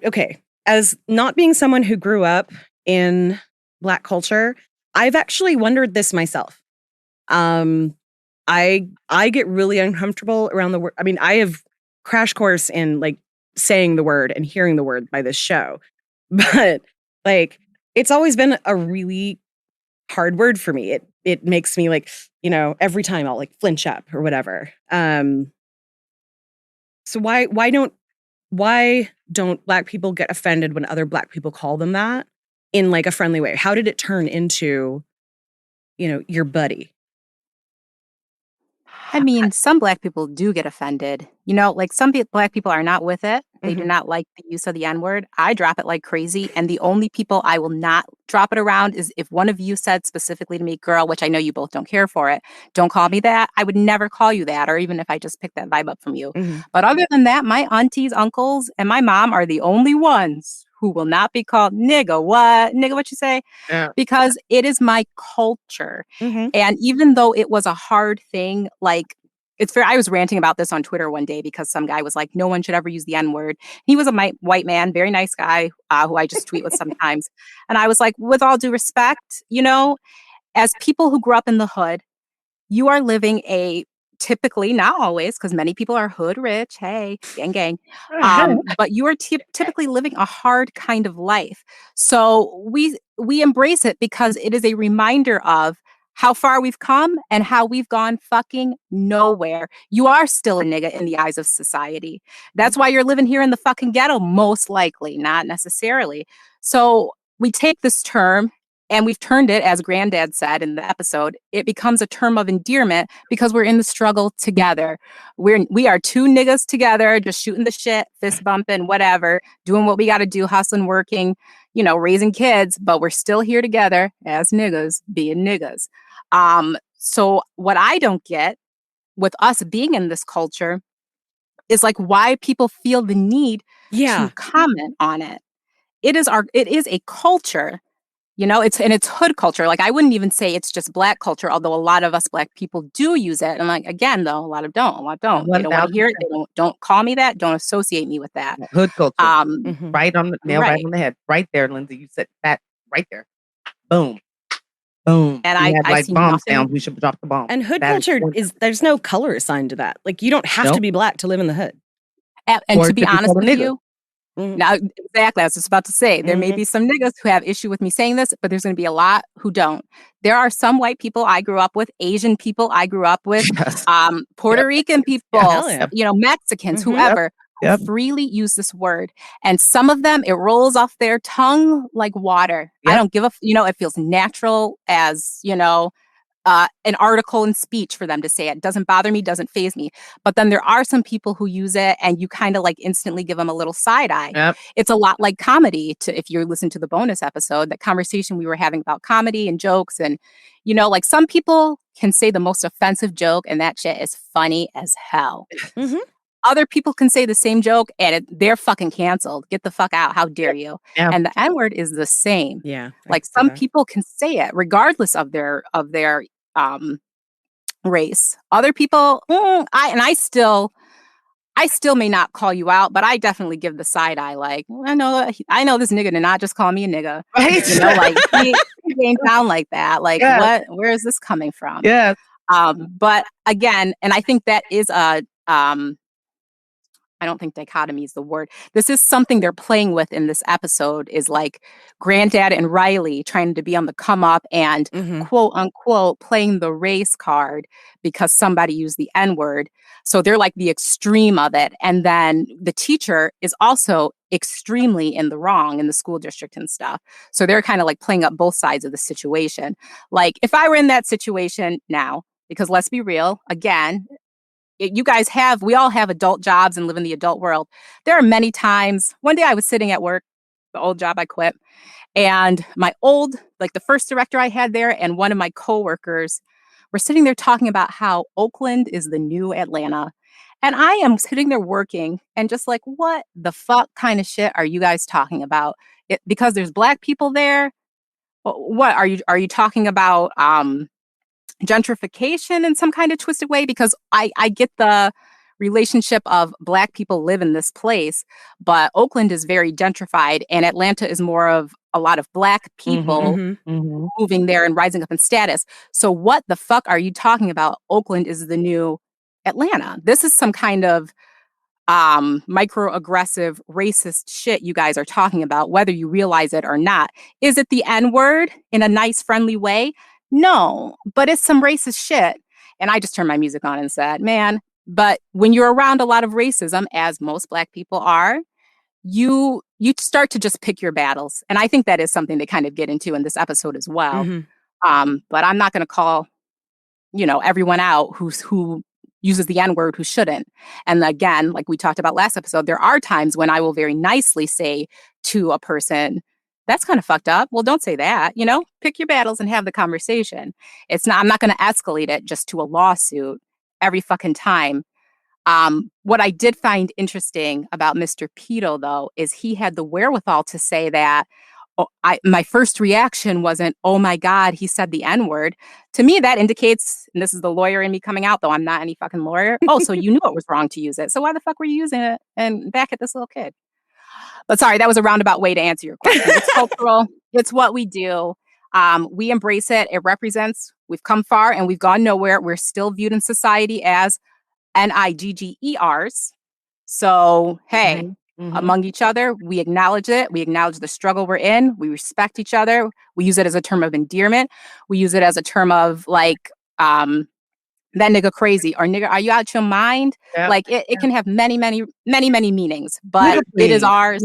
Okay. As not being someone who grew up in Black culture, I've actually wondered this myself. I get really uncomfortable around the word. I mean, I have crash course in like saying the word and hearing the word by this show, but like it's always been a really hard word for me. It makes me like, you know, every time I'll like flinch up or whatever. So why don't Black people get offended when other Black people call them that in like a friendly way? How did it turn into, you know, your buddy? I mean, some Black people do get offended. You know, like some Black people are not with it. They do not like the use of the N-word. I drop it like crazy. And the only people I will not drop it around is if one of you said specifically to me, girl, which I know you both don't care for it, don't call me that. I would never call you that, or even if I just picked that vibe up from you. But other than that, my aunties, uncles, and my mom are the only ones who will not be called nigga. What? Nigga, what you say? Yeah. Because it is my culture. And even though it was a hard thing, like, it's fair. I was ranting about this on Twitter one day because some guy was like, no one should ever use the N-word. He was a white man, very nice guy who I just tweet with sometimes. And I was like, with all due respect, you know, as people who grew up in the hood, you are living a typically, not always, because many people are hood rich. Hey, gang, gang. But you are typically living a hard kind of life. So we embrace it because it is a reminder of how far we've come and how we've gone fucking nowhere. You are still a nigga in the eyes of society. That's why you're living here in the fucking ghetto, most likely, not necessarily. So we take this term and we've turned it, as Granddad said in the episode, it becomes a term of endearment because we're in the struggle together. We are two niggas together, just shooting the shit, fist bumping, whatever, doing what we got to do, hustling, working, you know, raising kids, but we're still here together as niggas, being niggas. So what I don't get with us being in this culture is like why people feel the need to comment on it. It is a culture. You know, it's hood culture. Like, I wouldn't even say it's just Black culture, although a lot of us Black people do use it. And like, again, though, a lot don't. They don't want to hear it. They don't call me that. Don't associate me with that. Hood culture. Right on the nail, right on the head. Right there, Lindsay. You said that right there. Boom. Boom. And we I had like see bomb nothing. sounds. We should drop the bomb. And hood culture is there's no color assigned to that. Like, you don't have to be Black to live in the hood. And to be honest with you, now, exactly, I was just about to say, there may be some niggas who have issue with me saying this, but there's going to be a lot who don't. There are some white people I grew up with, Asian people I grew up with, Puerto Rican people, you know, Mexicans, whoever, who freely use this word. And some of them, it rolls off their tongue like water. I don't give a, you know, it feels natural as, you know, an article in speech for them to say it. Doesn't bother me, doesn't faze me. But then there are some people who use it and you kind of like instantly give them a little side eye. It's a lot like comedy. If you listen to the bonus episode, that conversation we were having about comedy and jokes. And, you know, like some people can say the most offensive joke and that shit is funny as hell. Other people can say the same joke and they're fucking canceled. Get the fuck out. How dare you? And the N-word is the same. Like some people can say it regardless of their race. Other people, I still may not call you out, but I definitely give the side eye. Like, I know this nigga did not just call me a nigga. Right? You know, like he ain't down like that. Like, what? Where is this coming from? But again, and I think that is I don't think dichotomy is the word. This is something they're playing with in this episode, is like Granddad and Riley trying to be on the come up and quote unquote playing the race card because somebody used the N-word. So they're like the extreme of it. And then the teacher is also extremely in the wrong in the school district and stuff. So they're kind of like playing up both sides of the situation. Like if I were in that situation now, because let's be real, again, we all have adult jobs and live in the adult world. There are many times, one day I was sitting at work, the old job I quit, and the first director I had there and one of my coworkers were sitting there talking about how Oakland is the new Atlanta. And I am sitting there working and just like, what the fuck kind of shit are you guys talking about? Because there's Black people there? What are you talking about? Gentrification in some kind of twisted way, because I get the relationship of Black people live in this place, but Oakland is very gentrified and Atlanta is more of a lot of Black people moving there and rising up in status. So what the fuck are you talking about? Oakland is the new Atlanta. This is some kind of microaggressive racist shit you guys are talking about, whether you realize it or not. Is it the N-word in a nice, friendly way? No, but it's some racist shit. And I just turned my music on and said, man, but when you're around a lot of racism, as most Black people are, you start to just pick your battles. And I think that is something they kind of get into in this episode as well. But I'm not going to call, everyone out who uses the N-word who shouldn't. And again, like we talked about last episode, there are times when I will very nicely say to a person, that's kind of fucked up. Well, don't say that, pick your battles and have the conversation. I'm not going to escalate it just to a lawsuit every fucking time. What I did find interesting about Mr. Pito, though, is he had the wherewithal to say that my first reaction wasn't, oh my God, he said the N-word. To me, that indicates, and this is the lawyer in me coming out, though I'm not any fucking lawyer. Oh, so you knew it was wrong to use it. So why the fuck were you using it and back at this little kid? But sorry, that was a roundabout way to answer your question. It's cultural. It's what we do. We embrace it. It represents, we've come far and we've gone nowhere. We're still viewed in society as NIGGERs. So, hey, among each other, we acknowledge it. We acknowledge the struggle we're in. We respect each other. We use it as a term of endearment. We use it as a term of like, that nigga crazy, or nigga, are you out your mind? Yeah. Like it can have many, many, many, many meanings, but it is ours.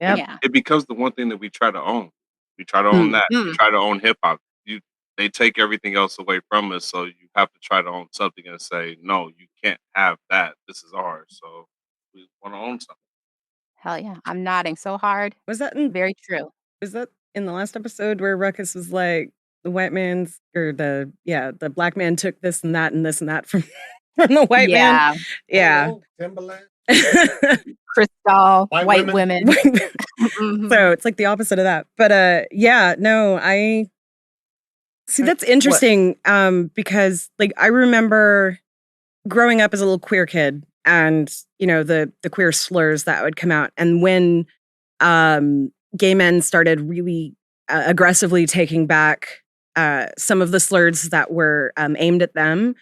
Yeah. It becomes the one thing that we try to own. We try to own that. We try to own hip hop. They take everything else away from us, so you have to try to own something and say, no, you can't have that. This is ours. So we want to own something. Hell yeah. I'm nodding so hard. Was that very true? Was that in the last episode where Ruckus was like, the white man's, or the Black man took this and that from the white man? Yeah. Timberland. Crystal, white women. So it's like the opposite of that. But I see, that's interesting. Because like I remember growing up as a little queer kid, and the queer slurs that would come out, and when gay men started really aggressively taking back some of the slurs that were aimed at them.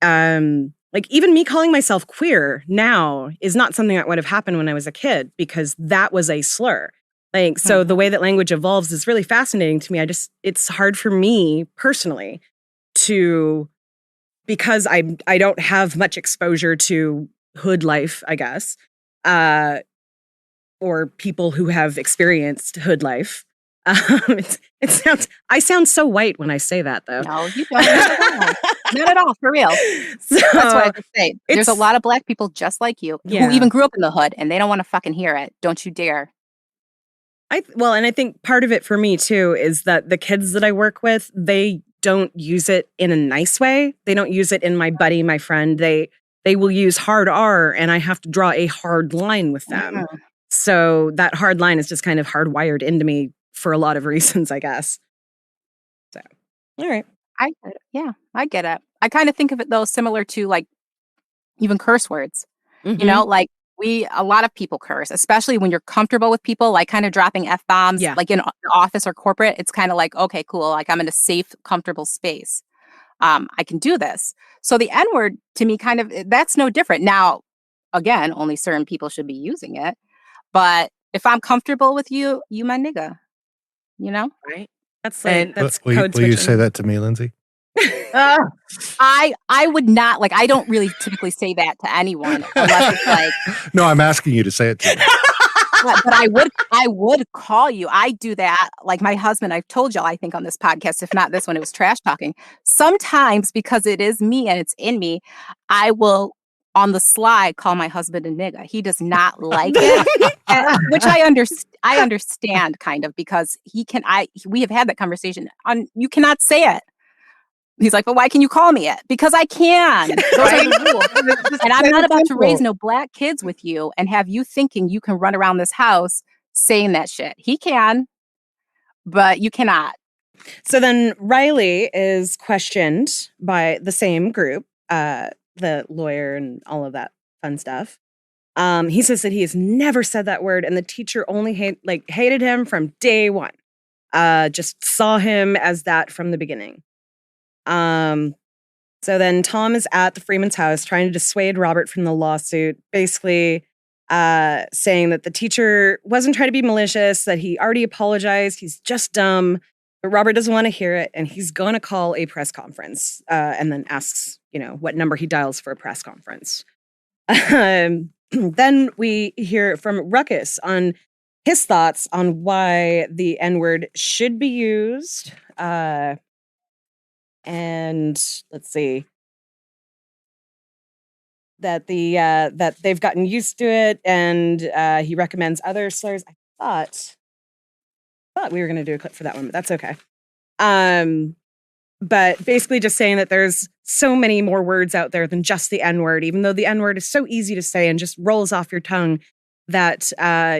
Like even me calling myself queer now is not something that would have happened when I was a kid, because that was a slur. Like, so the way that language evolves is really fascinating to me. It's hard for me personally because I don't have much exposure to hood life, I guess, or people who have experienced hood life. I sound so white when I say that, though. No, you don't. Not at all, for real. So, that's what I have to say. There's a lot of Black people just like you who even grew up in the hood, and they don't want to fucking hear it. Don't you dare. And I think part of it for me too is that the kids that I work with, they don't use it in a nice way. They don't use it in my buddy, my friend. They will use hard R, and I have to draw a hard line with them. So that hard line is just kind of hardwired into me for a lot of reasons, I guess. So, all right. I get it. I kind of think of it though similar to like even curse words. Like a lot of people curse, especially when you're comfortable with people, like kind of dropping F-bombs, like in the office or corporate. It's kind of like, okay, cool. Like I'm in a safe, comfortable space. I can do this. So the N-word to me that's no different. Now, again, only certain people should be using it. But if I'm comfortable with you, you my nigga. You know? Right. That's like, that's will code you say switching. that to me, Lindsay? I would not, like, I don't really typically say that to anyone unless it's like, No, I'm asking you to say it to me. but I would call you. I do that. Like my husband, I've told y'all, I think on this podcast, if not this one, it was trash talking. Sometimes because it is me and it's in me, I will on the sly call my husband a nigga. He does not like it, which I understand kind of, because we have had that conversation on, you cannot say it. He's like, but why can you call me it? Because I can. Those are the rules. And I'm not about to raise no black kids with you and have you thinking you can run around this house saying that shit. He can, but you cannot. So then Riley is questioned by the same group, the lawyer and all of that fun stuff. He says that he has never said that word, and the teacher only hated him from day one. Just saw him as that from the beginning. So then Tom is at the Freeman's house trying to dissuade Robert from the lawsuit, basically saying that the teacher wasn't trying to be malicious, that he already apologized, he's just dumb, but Robert doesn't want to hear it, and he's going to call a press conference, and then asks, what number he dials for a press conference. Then we hear from Ruckus on his thoughts on why the N-word should be used. And let's see, that that they've gotten used to it, and he recommends other slurs. I thought we were going to do a clip for that one, but that's okay. But basically just saying that there's so many more words out there than just the N-word, even though the N-word is so easy to say and just rolls off your tongue, that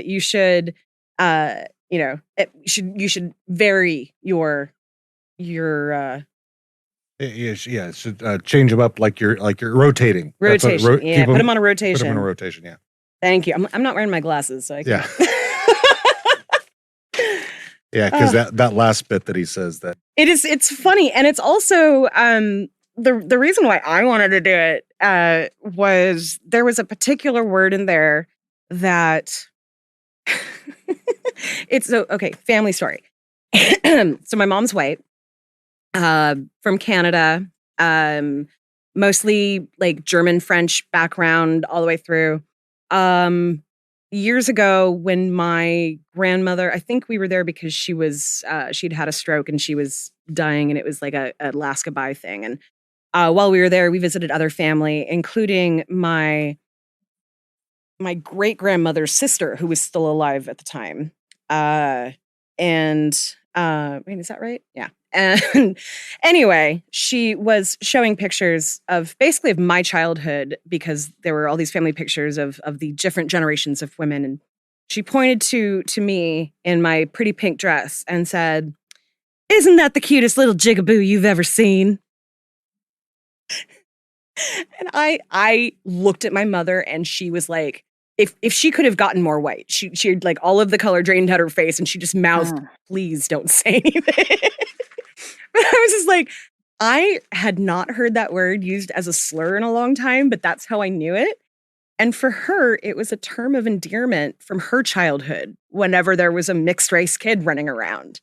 you should, you should vary your Yeah, it should change them up like you're rotating. Rotation, put them on a rotation. Put them on a rotation, yeah. Thank you. I'm not wearing my glasses, so I can't. Yeah. Yeah, because that last bit that he says that it's funny, and it's also the reason why I wanted to do it was there was a particular word in there that it's okay. Family story. So my mom's white. From Canada, mostly like German, French background all the way through. Years ago when my grandmother, I think we were there because she'd had a stroke and she was dying, and it was like a last goodbye thing. And while we were there, we visited other family, including my great grandmother's sister, who was still alive at the time. Wait, is that right? Yeah. And anyway, she was showing pictures of my childhood, because there were all these family pictures of the different generations of women. And she pointed to me in my pretty pink dress and said, "Isn't that the cutest little jigaboo you've ever seen?" And I looked at my mother, and she was like, if she could have gotten more white, she had like all of the color drained out her face, and she just mouthed, "Please don't say anything." But I was just like, I had not heard that word used as a slur in a long time, but that's how I knew it. And for her, it was a term of endearment from her childhood whenever there was a mixed race kid running around.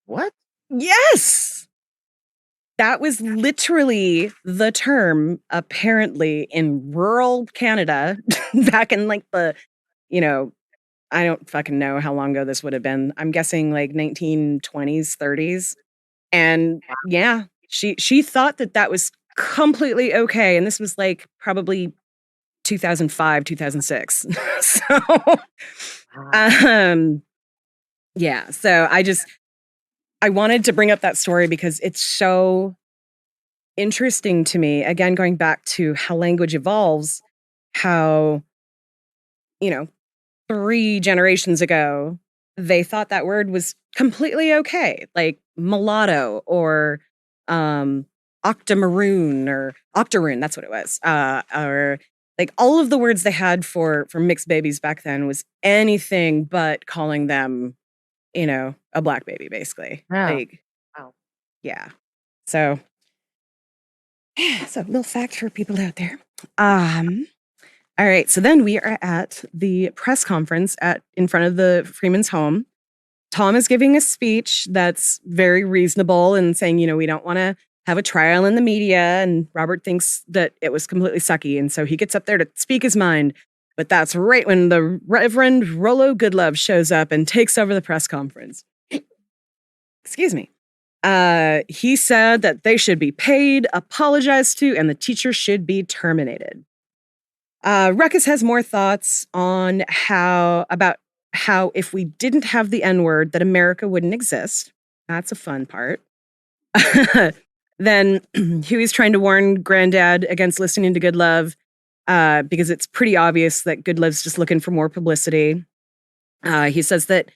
What? Yes. That was literally the term, apparently, in rural Canada back in like the, I don't fucking know how long ago this would have been. I'm guessing like 1920s, 30s. And yeah, she thought that was completely okay. And this was like probably 2005, 2006. So, yeah. So I wanted to bring up that story because it's so interesting to me. Again, going back to how language evolves, how, 3 generations ago, they thought that word was completely okay, like mulatto or octamaroon or octoroon. That's what it was. Or like all of the words they had for mixed babies back then was anything but calling them, a black baby, basically. Yeah. Like, wow. Yeah. So a little fact for people out there. All right. So then we are at the press conference in front of the Freeman's home. Tom is giving a speech that's very reasonable and saying, we don't want to have a trial in the media. And Robert thinks that it was completely sucky. And so he gets up there to speak his mind. But that's right when the Reverend Rollo Goodlove shows up and takes over the press conference. Excuse me. He said that they should be paid, apologized to, and the teacher should be terminated. Ruckus has more thoughts on how if we didn't have the N-word, that America wouldn't exist. That's a fun part. Then Huey's trying to warn Granddad against listening to Goodlove because it's pretty obvious that Goodlove's just looking for more publicity. He says that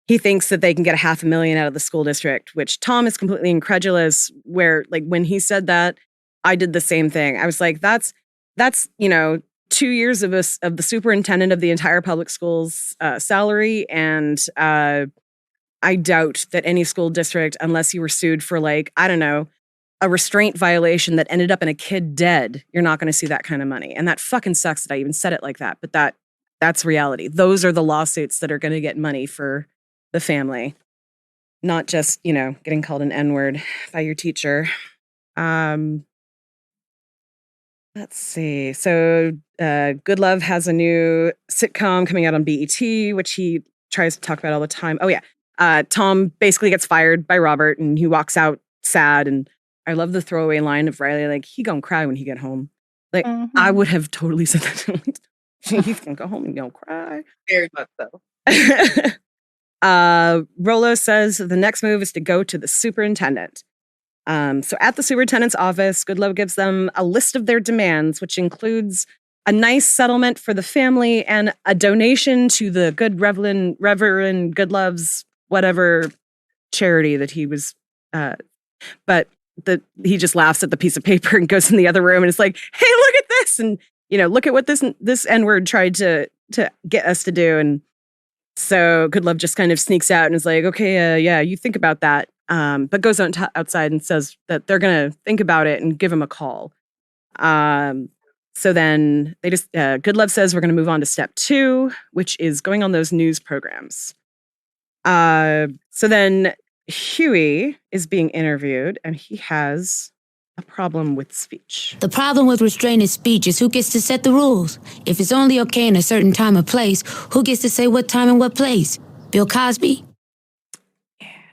he thinks that they can get $500,000 out of the school district, which Tom is completely incredulous, where like when he said that, I did the same thing. I was like, that's 2 years of the superintendent of the entire public schools salary. And I doubt that any school district, unless you were sued for like, I don't know, a restraint violation that ended up in a kid dead, you're not going to see that kind of money. And that fucking sucks that I even said it like that. But that's reality. Those are the lawsuits that are going to get money for the family, not just, getting called an N-word by your teacher. Let's see. So Goodlove has a new sitcom coming out on BET, which he tries to talk about all the time. Oh, yeah. Tom basically gets fired by Robert and he walks out sad. And I love the throwaway line of Riley, like, he gonna cry when he get home. Like, I would have totally said that to him. He's gonna go home and gonna cry. Very much so. Rollo says the next move is to go to the superintendent. So at the superintendent's office, Goodlove gives them a list of their demands, which includes a nice settlement for the family and a donation to the good Reverend Goodlove's whatever charity that he was. But he just laughs at the piece of paper and goes in the other room and is like, "Hey, look at this!" And look at what this N-word tried to get us to do. And so Goodlove just kind of sneaks out and is like, "Okay, yeah, you think about that." But goes outside and says that they're going to think about it and give him a call. So then they just, Goodlove says we're going to move on to step 2, which is going on those news programs. So then Huey is being interviewed and he has a problem with speech. The problem with restraining speech is who gets to set the rules. If it's only okay in a certain time or place, who gets to say what time and what place? Bill Cosby?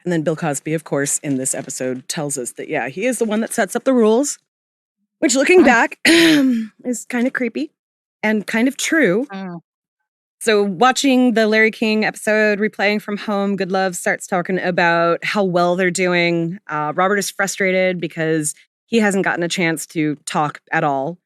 And then Bill Cosby, of course, in this episode tells us that, yeah, he is the one that sets up the rules, which looking back is kind of creepy and kind of true. So watching the Larry King episode, replaying from home, Goodlove starts talking about how well they're doing. Robert is frustrated because he hasn't gotten a chance to talk at all.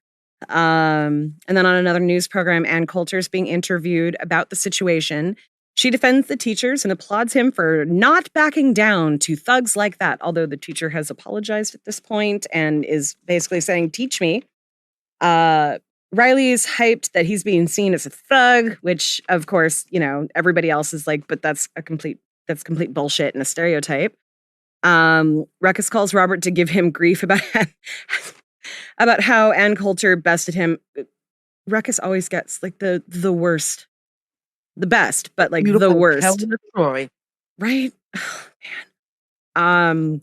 And then on another news program, Ann Coulter is being interviewed about the situation. She defends the teachers and applauds him for not backing down to thugs like that, although the teacher has apologized at this point and is basically saying, "Teach me." Riley is hyped that he's being seen as a thug, which, of course, everybody else is like, but that's complete bullshit and a stereotype. Ruckus calls Robert to give him grief about how Ann Coulter bested him. Ruckus always gets like the worst. The best, but like Beautiful, the worst. tell the story. Right? Oh, man.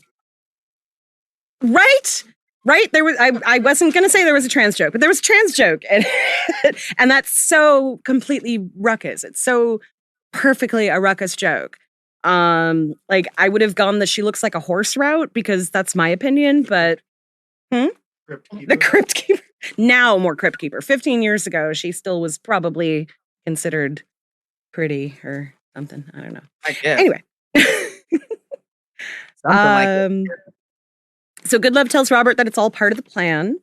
Right? There was I wasn't gonna say there was a trans joke, but there was a trans joke. And and that's so completely Ruckus. It's so perfectly a Ruckus joke. Like I would have gone the she looks like a horse route because that's my opinion, but the Crypt Keeper. Now more Crypt Keeper. 15 years ago, she still was probably considered pretty or something. I don't know. I guess. Anyway. Something like So Goodlove tells Robert that it's all part of the plan.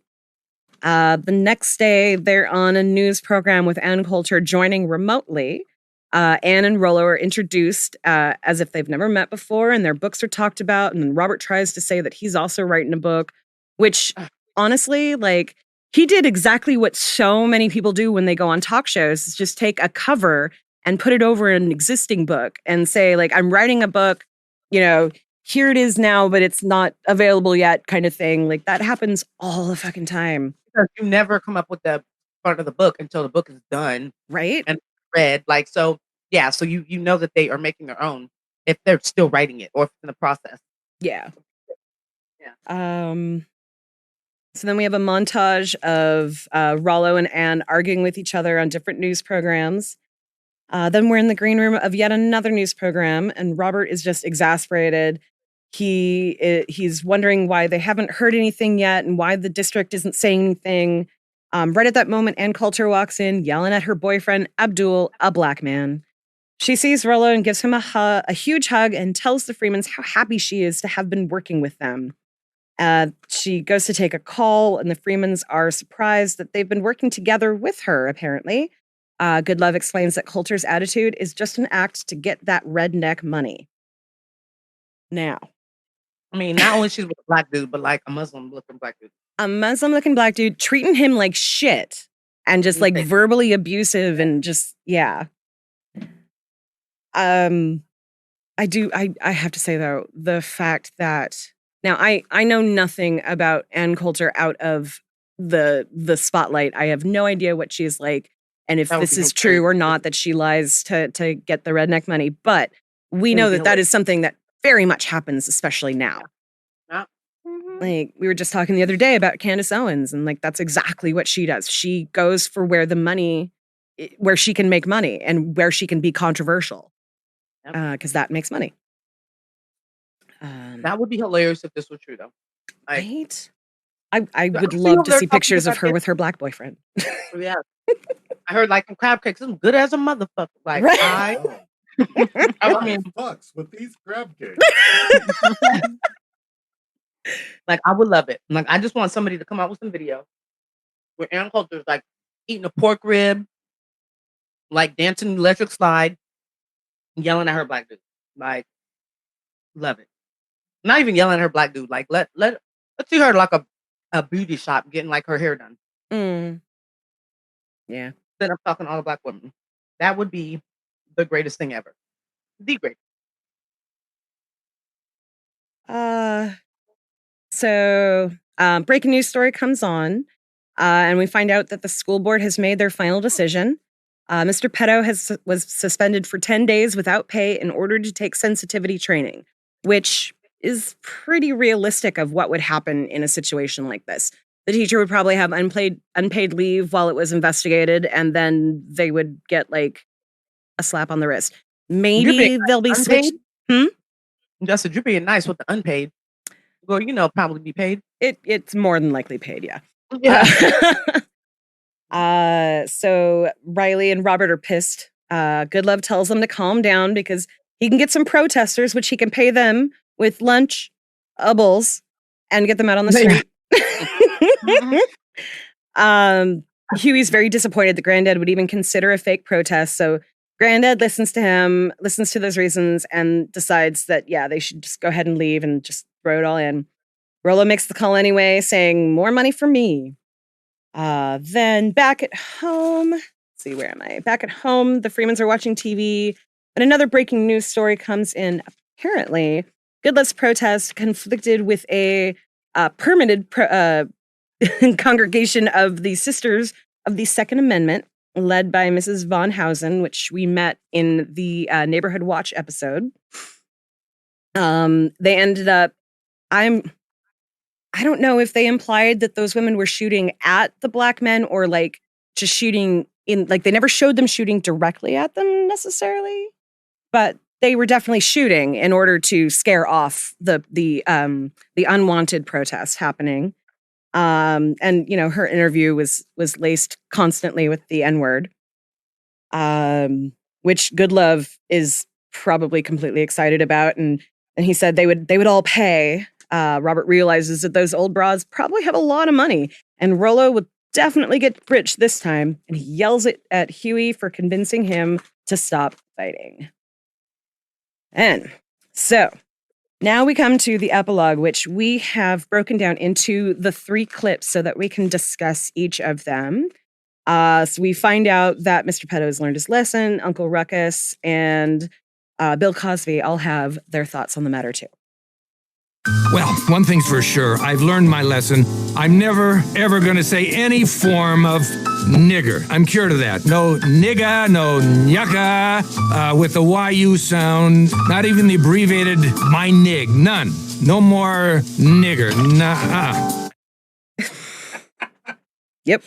The next day, they're on a news program with Ann Coulter joining remotely. Ann and Rollo are introduced as if they've never met before, and their books are talked about. And then Robert tries to say that he's also writing a book, which honestly, like, he did exactly what so many people do when they go on talk shows, is just take a cover and put it over an existing book and say, like, I'm writing a book, here it is now, but it's not available yet kind of thing. Like, that happens all the fucking time. You never come up with the part of the book until the book is done, right? And read. Like, so yeah, so you know that they are making their own if they're still writing it or if it's in the process. Yeah. Yeah. So then we have a montage of Rollo and Anne arguing with each other on different news programs. Then we're in the green room of yet another news program, and Robert is just exasperated. He's wondering why they haven't heard anything yet and why the district isn't saying anything. Right at that moment, Ann Coulter walks in, yelling at her boyfriend, Abdul, a black man. She sees Rollo and gives him a huge hug and tells the Freemans how happy she is to have been working with them. She goes to take a call, and the Freemans are surprised that they've been working together with her, apparently. Goodlove explains that Coulter's attitude is just an act to get that redneck money. Now, I mean, not only she's with a black dude, but like a Muslim-looking black dude. A Muslim-looking black dude treating him like shit and just like verbally abusive and just, yeah. I have to say, though, the fact that now I know nothing about Ann Coulter out of the spotlight. I have no idea what she's like and if this is true or not, that she lies to get the redneck money. But we know that is something that very much happens, especially now. Yeah. Like, we were just talking the other day about Candace Owens, and like that's exactly what she does. She goes for where she can make money and where she can be controversial, because that makes money. That would be hilarious if this were true, though. Right? I would love to see pictures of her with her black boyfriend. Yeah. I heard like some crab cakes. I'm good as a motherfucker. Like, right. I mean, fucks with these crab cakes. Like, I would love it. Like, I just want somebody to come out with some video where Ann Coulter's like eating a pork rib, like dancing electric slide, yelling at her black dude. Like, love it. Not even yelling at her black dude. Like, let's see her like a beauty shop getting like her hair done. Yeah. Then I'm talking to all the black women. That would be the greatest thing ever. The greatest. So breaking news story comes on, and we find out that the school board has made their final decision. Mr. Petto was suspended for 10 days without pay in order to take sensitivity training, which is pretty realistic of what would happen in a situation like this. The teacher would probably have unpaid leave while it was investigated, and then they would get like a slap on the wrist. Maybe they'll be switched. Justin, you're being nice with the unpaid. Well, probably be paid. It's more than likely paid, yeah. Yeah. So Riley and Robert are pissed. Goodlove tells them to calm down because he can get some protesters, which he can pay them with lunch, ubbles, and get them out on the street. Huey's very disappointed that Granddad would even consider a fake protest. So Granddad listens to him, listens to those reasons, and decides that, yeah, they should just go ahead and leave and just throw it all in. Rollo makes the call anyway, saying, "More money for me." Then back at home, let's see, where am I? Back at home, the Freemans are watching TV, and another breaking news story comes in. Apparently, Goodlove's protest conflicted with a permitted congregation of the Sisters of the Second Amendment, led by Mrs. Von Hausen, which we met in the Neighborhood Watch episode. They ended up, I don't know if they implied that those women were shooting at the black men or like just shooting in, like they never showed them shooting directly at them necessarily, but they were definitely shooting in order to scare off the unwanted protest happening. And her interview was laced constantly with the N-word, which Goodlove is probably completely excited about, and he said they would all pay. Robert realizes that those old bras probably have a lot of money, and Rollo would definitely get rich this time, and he yells at Huey for convincing him to stop fighting. And so now we come to the epilogue, which we have broken down into the 3 clips so that we can discuss each of them. So we find out that Mr. Petto has learned his lesson, Uncle Ruckus and Bill Cosby all have their thoughts on the matter too. Well, one thing's for sure. I've learned my lesson. I'm never, ever going to say any form of nigger. I'm cured of that. No nigga, no nyaka, with the YU sound, not even the abbreviated my nig. None. No more nigger. Nah. Yep.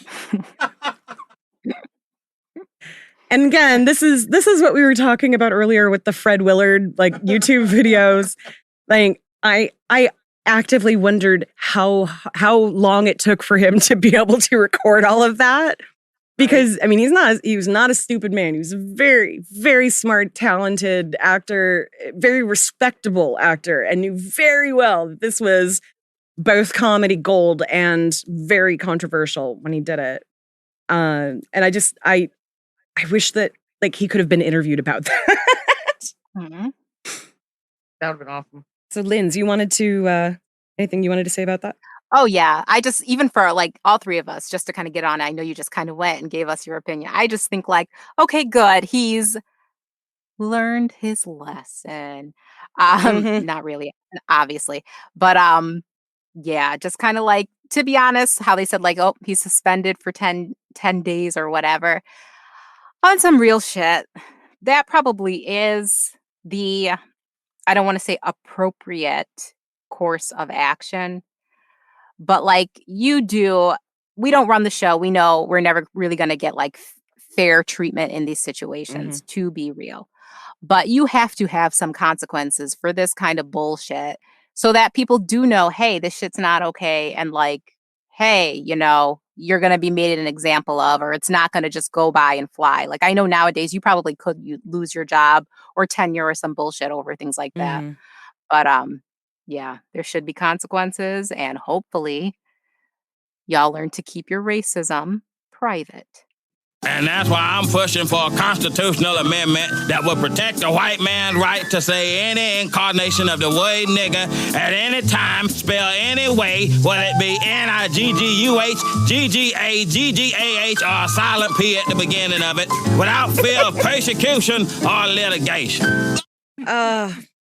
And again, this is what we were talking about earlier with the Fred Willard like YouTube videos. Like I actively wondered how long it took for him to be able to record all of that. Because I mean, he was not a stupid man. He was a very, very smart, talented actor, very respectable actor, and knew very well that this was both comedy gold and very controversial when he did it. And I wish that like he could have been interviewed about that. Mm-hmm. That would have been awesome. So, Linz, you wanted to anything you wanted to say about that? Oh yeah, I just, even for like all three of us, just to kind of get on, I know you just kind of went and gave us your opinion. I just think like, okay, good, he's learned his lesson. Not really, obviously, but yeah, just kind of like, to be honest, how they said like, oh, he's suspended for 10 days or whatever. On some real shit, that probably is the, I don't want to say appropriate course of action. But like we don't run the show. We know we're never really going to get like fair treatment in these situations, to be real. But you have to have some consequences for this kind of bullshit so that people do know, hey, this shit's not okay. And like, hey, you're going to be made an example of, or it's not going to just go by and fly. Like I know nowadays you probably could lose your job or tenure or some bullshit over things like that. But yeah, there should be consequences, and hopefully y'all learn to keep your racism private. And that's why I'm pushing for a constitutional amendment that will protect the white man's right to say any incarnation of the word nigger at any time, spell any way, whether it be N-I-G-G-U-H, G-G-A, G-G-A-H, or a silent P at the beginning of it, without fear of persecution or litigation.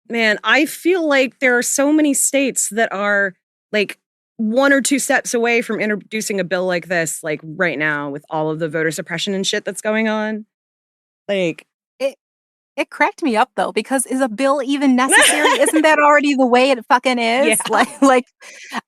Man, I feel like there are so many states that are like one or two steps away from introducing a bill like this, like right now with all of the voter suppression and shit that's going on. Like it cracked me up though, because is a bill even necessary? Isn't that already the way it fucking is? Yeah. Like,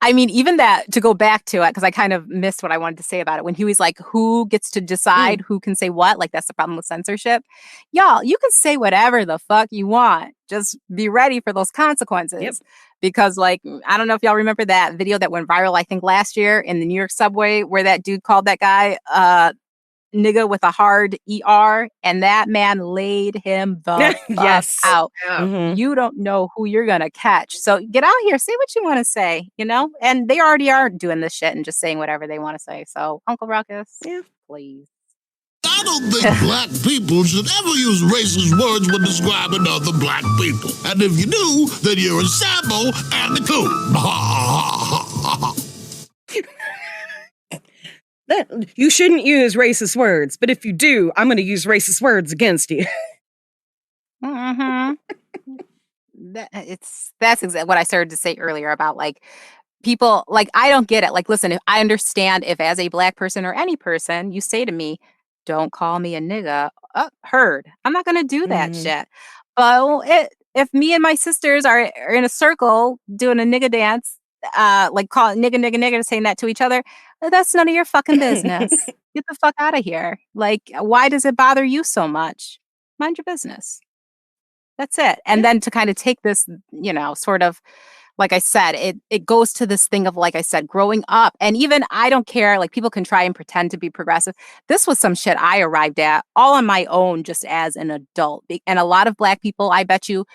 I mean, even that, to go back to it, because I kind of missed what I wanted to say about it, when he was like, who gets to decide who can say what? Like, that's the problem with censorship. Y'all, you can say whatever the fuck you want. Just be ready for those consequences. Yep. Because like, I don't know if y'all remember that video that went viral, I think last year in the New York subway, where that dude called that guy, nigga with a hard ER, and that man laid him the fuck out. You don't know who you're gonna catch. So get out here, say what you want to say, and they already are doing this shit and just saying whatever they want to say. So Uncle Ruckus, please. I don't think black people should ever use racist words when describing other black people. And if you do, then you're a Sambo and a coon. You shouldn't use racist words, but if you do, I'm going to use racist words against you. That's exactly what I started to say earlier about like people. Like, I don't get it. Like, listen, if I understand if as a black person or any person, you say to me, "Don't call me a nigga," heard. I'm not going to do that shit. But if me and my sisters are in a circle doing a nigga dance, like calling nigga, saying that to each other, that's none of your fucking business. Get the fuck out of here. Like, why does it bother you so much? Mind your business. That's it. And then to kind of take this, sort of, like I said, it goes to this thing of, like I said, growing up. And even I don't care, like people can try and pretend to be progressive. This was some shit I arrived at all on my own just as an adult. And a lot of black people, I bet you,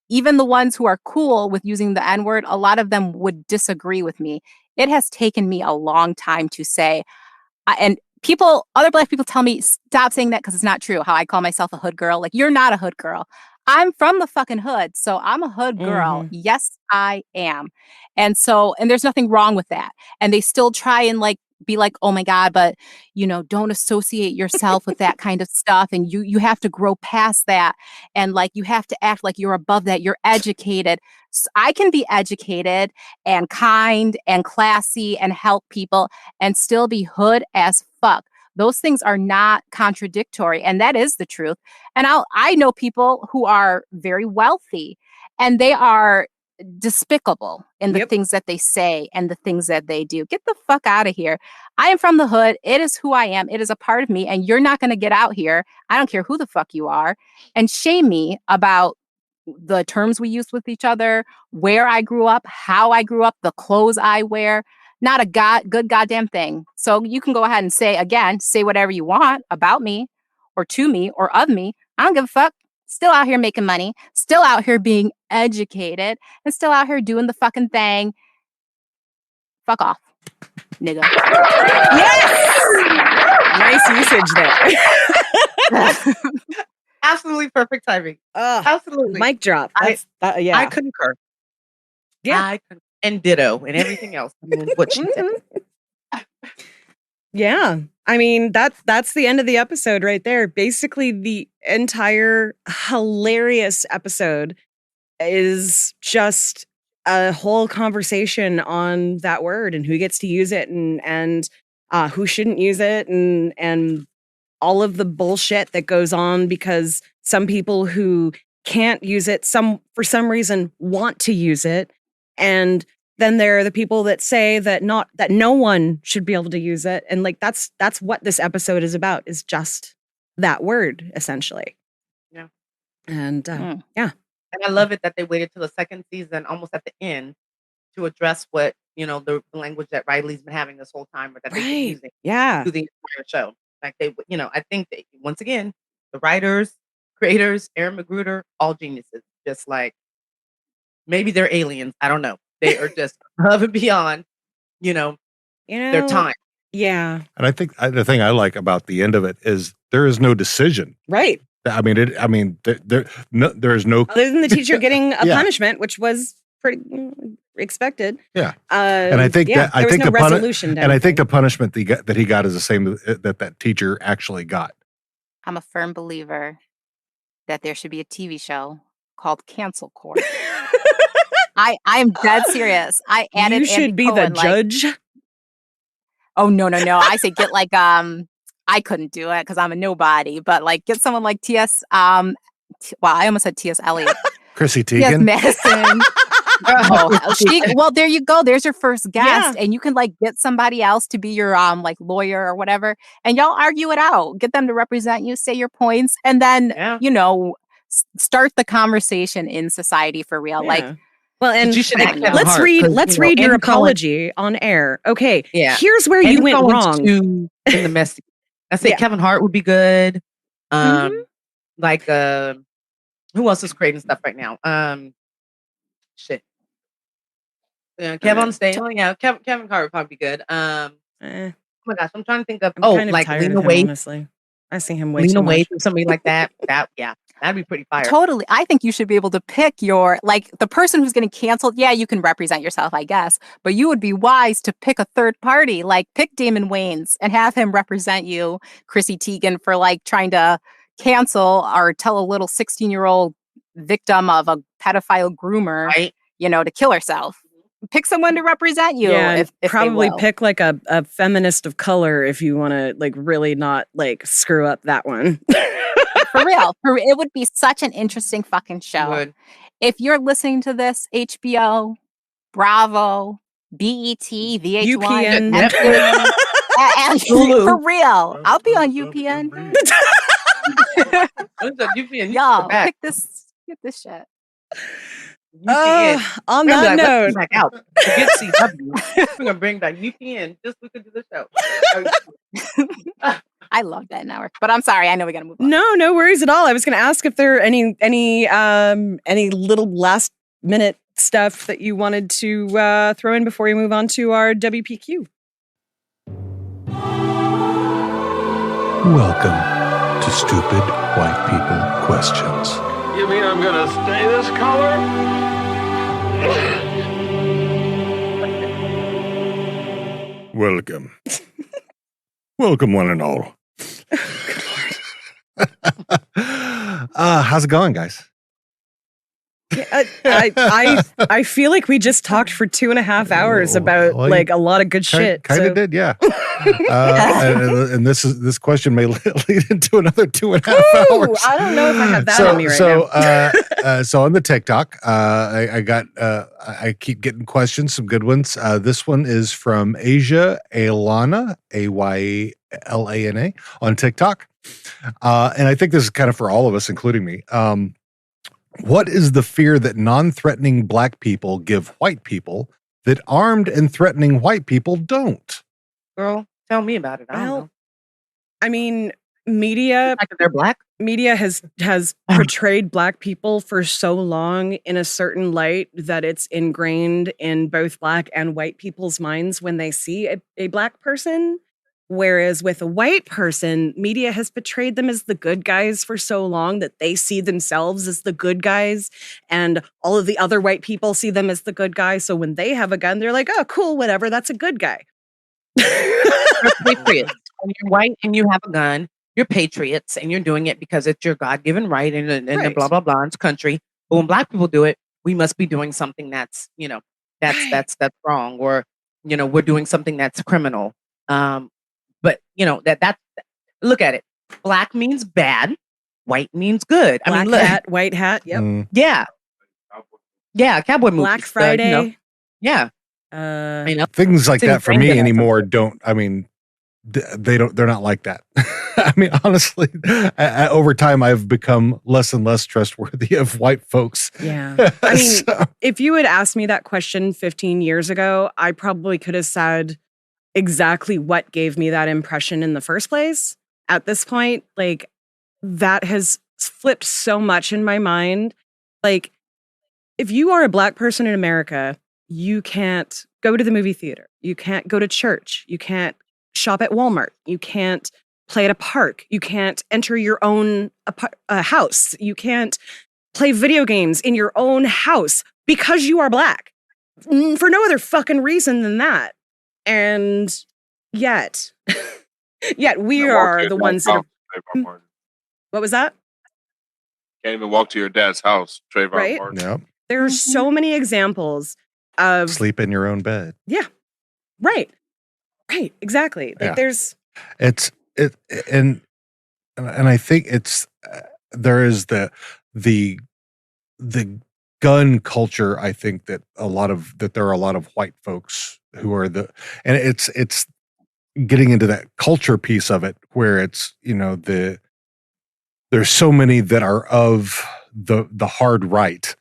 even the ones who are cool with using the N-word, a lot of them would disagree with me. It has taken me a long time to say, and other black people tell me, stop saying that because it's not true, how I call myself a hood girl. Like, you're not a hood girl. I'm from the fucking hood, so I'm a hood girl. Yes, I am. And there's nothing wrong with that. And they still try and like be like, oh my God, but don't associate yourself with that kind of stuff. And you have to grow past that. And like, you have to act like you're above that. You're educated. I can be educated and kind and classy and help people and still be hood as fuck. Those things are not contradictory. And that is the truth. And I know people who are very wealthy and they are despicable in the things that they say and the things that they do. Get the fuck out of here. I am from the hood. It is who I am. It is a part of me. And you're not going to get out here. I don't care who the fuck you are and shame me about the terms we use with each other, where I grew up, how I grew up, the clothes I wear. Not a good goddamn thing. So you can go ahead and say whatever you want about me or to me or of me. I don't give a fuck. Still out here making money, still out here being educated, and still out here doing the fucking thing. Fuck off, nigga. Yes! Nice usage there. Absolutely perfect timing. Absolutely. Mic drop. Yeah. I concur. Yeah. And ditto and everything else. I mean, what she said. Yeah. I mean, that's the end of the episode right there. Basically, the entire hilarious episode is just a whole conversation on that word and who gets to use it and who shouldn't use it and all of the bullshit that goes on because some people who can't use it, for some reason want to use it. And then there are the people that say that no one should be able to use it. And like, that's what this episode is about, is just that word, essentially. Yeah. And yeah. And I love it that they waited till the second season, almost at the end, to address what, the language that Riley's been having this whole time, or that they've been using through the entire show. Like I think that, once again, the writers, creators, Aaron Magruder, all geniuses. Just like, maybe they're aliens. I don't know. They are just above and beyond, their time. Yeah. And I think the thing I like about the end of it is there is no decision. Right. I mean, there's no other than the teacher getting a punishment, which was pretty expected. Yeah. And I think there was no resolution. And I think the punishment that he got is the same that teacher actually got. I'm a firm believer that there should be a TV show called Cancel Court. I am dead serious. I added you should Andy be Cohen, the judge. Oh no. I say get like I couldn't do it because I'm a nobody, but like get someone like T.S. I almost said T.S. Eliot. Chrissy Teigen. T.S. Madison. Well, there you go. There's your first guest, and you can like get somebody else to be your like lawyer or whatever, and y'all argue it out. Get them to represent you, say your points, and then start the conversation in society for real. Like. Well, and let's read your apology on air. Okay. Yeah. Here's where you went wrong. In the messy. I say Kevin Hart would be good. Like who else is creating stuff right now? Shit. Kevin on stage. Kevin Hart would probably be good. Oh my gosh, I'm trying to think of like Lena Waithe. Honestly, I see him way Lena Waithe or somebody like that. That'd be pretty fire. Totally. I think you should be able to pick the person who's getting canceled. Yeah, you can represent yourself, I guess, but you would be wise to pick a third party, like pick Damon Wayans and have him represent you, Chrissy Teigen, for like trying to cancel or tell a little 16-year-old victim of a pedophile groomer, to kill herself. Pick someone to represent you. Yeah, if probably pick like a feminist of color if you want to like really not like screw up that one. For real. It would be such an interesting fucking show. If you're listening to this, HBO, Bravo, BET, VH1, UPN, and for real, I'll be on UPN. Y'all, get this shit. On that note, back out. Forget CW. We're gonna bring back UPN just so we can do the show. I love that network, but I'm sorry. I know we gotta move on. No worries at all. I was gonna ask if there are any little last minute stuff that you wanted to throw in before we move on to our WPQ. Welcome to Stupid White People Questions. You mean I'm gonna stay this color? Welcome. Welcome, one and all. How's it going, guys? I feel like we just talked for 2.5 hours about like a lot of good shit. Kind of did, yeah. And this question may lead into another 2.5 hours. I don't know if I have that in me right now. So on the TikTok, I keep getting questions, some good ones. This one is from Asia Aylana, Aylana on TikTok. And I think this is kind of for all of us, including me. What is the fear that non-threatening black people give white people that armed and threatening white people don't? Girl, tell me about it. I don't know. I mean, media, like they're black. Media has portrayed black people for so long in a certain light that it's ingrained in both black and white people's minds when they see a black person. Whereas with a white person, media has portrayed them as the good guys for so long that they see themselves as the good guys, and all of the other white people see them as the good guys. So when they have a gun, they're like, oh, cool, whatever, that's a good guy. You're patriots. When you're white and you have a gun, you're patriots, and you're doing it because it's your God-given right and the blah, blah, blah, in this country. But when black people do it, we must be doing something that's, that's wrong, or, we're doing something that's criminal. But that look at it. Black means bad. White means good. Black hat, white hat. Yep. Yeah. Yeah. Cowboy movies. Black Friday. Yeah. Things like that for me anymore don't. I mean, they're not like that. I mean, honestly, over time, I've become less and less trustworthy of white folks. Yeah. I mean, if you had asked me that question 15 years ago, I probably could have said exactly what gave me that impression in the first place. At this point, like, that has flipped so much in my mind. Like, if you are a black person in America, you can't go to the movie theater. You can't go to church. You can't shop at Walmart. You can't play at a park. You can't enter your own house. You can't play video games in your own house because you are black. For no other fucking reason than that. And yet we are the ones that are... What was that? Can't even walk to your dad's house, Trayvon right? Martin. Yep. There are so many examples of... Sleep in your own bed. Yeah. Right. Exactly. Like there's... And I think there is the gun culture. I think that there are a lot of white folks who are and it's getting into that culture piece of it where it's, there's so many that are of the hard right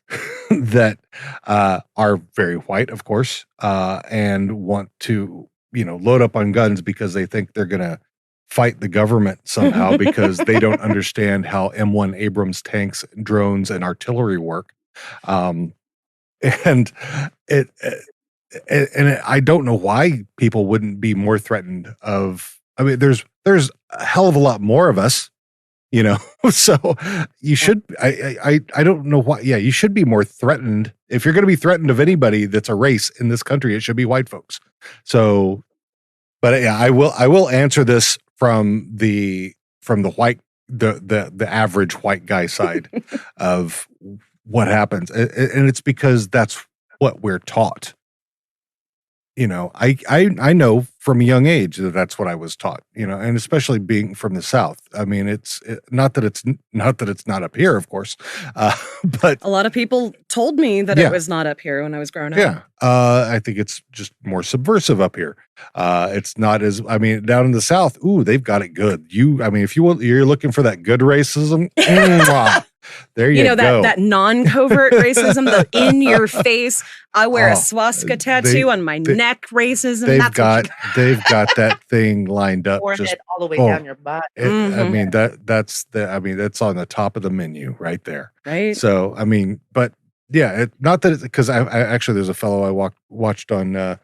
that are very white, of course, and want to, load up on guns because they think they're going to fight the government somehow because they don't understand how M1 Abrams tanks, drones, and artillery work. And I don't know why people wouldn't be more threatened of. I mean, there's a hell of a lot more of us, So you should. I don't know why. Yeah, you should be more threatened. If you're going to be threatened of anybody that's a race in this country, it should be white folks. So, but yeah, I will answer this from the white the average white guy side of what happens, and it's because that's what we're taught. I know from a young age that's what I was taught, and especially being from the South. I mean, it's not that it's not up here, of course, but a lot of people told me that it was not up here when I was growing up. Yeah. I think it's just more subversive up here. It's not as, down in the South, they've got it good. If you're looking for that good racism, there you go. That non-covert racism, the in your face, I wear a swastika tattoo on my neck racism. They've got that thing lined up, just all the way down your butt. That's on the top of the menu right there. Right. So but yeah, not that because I actually there's a fellow I watched on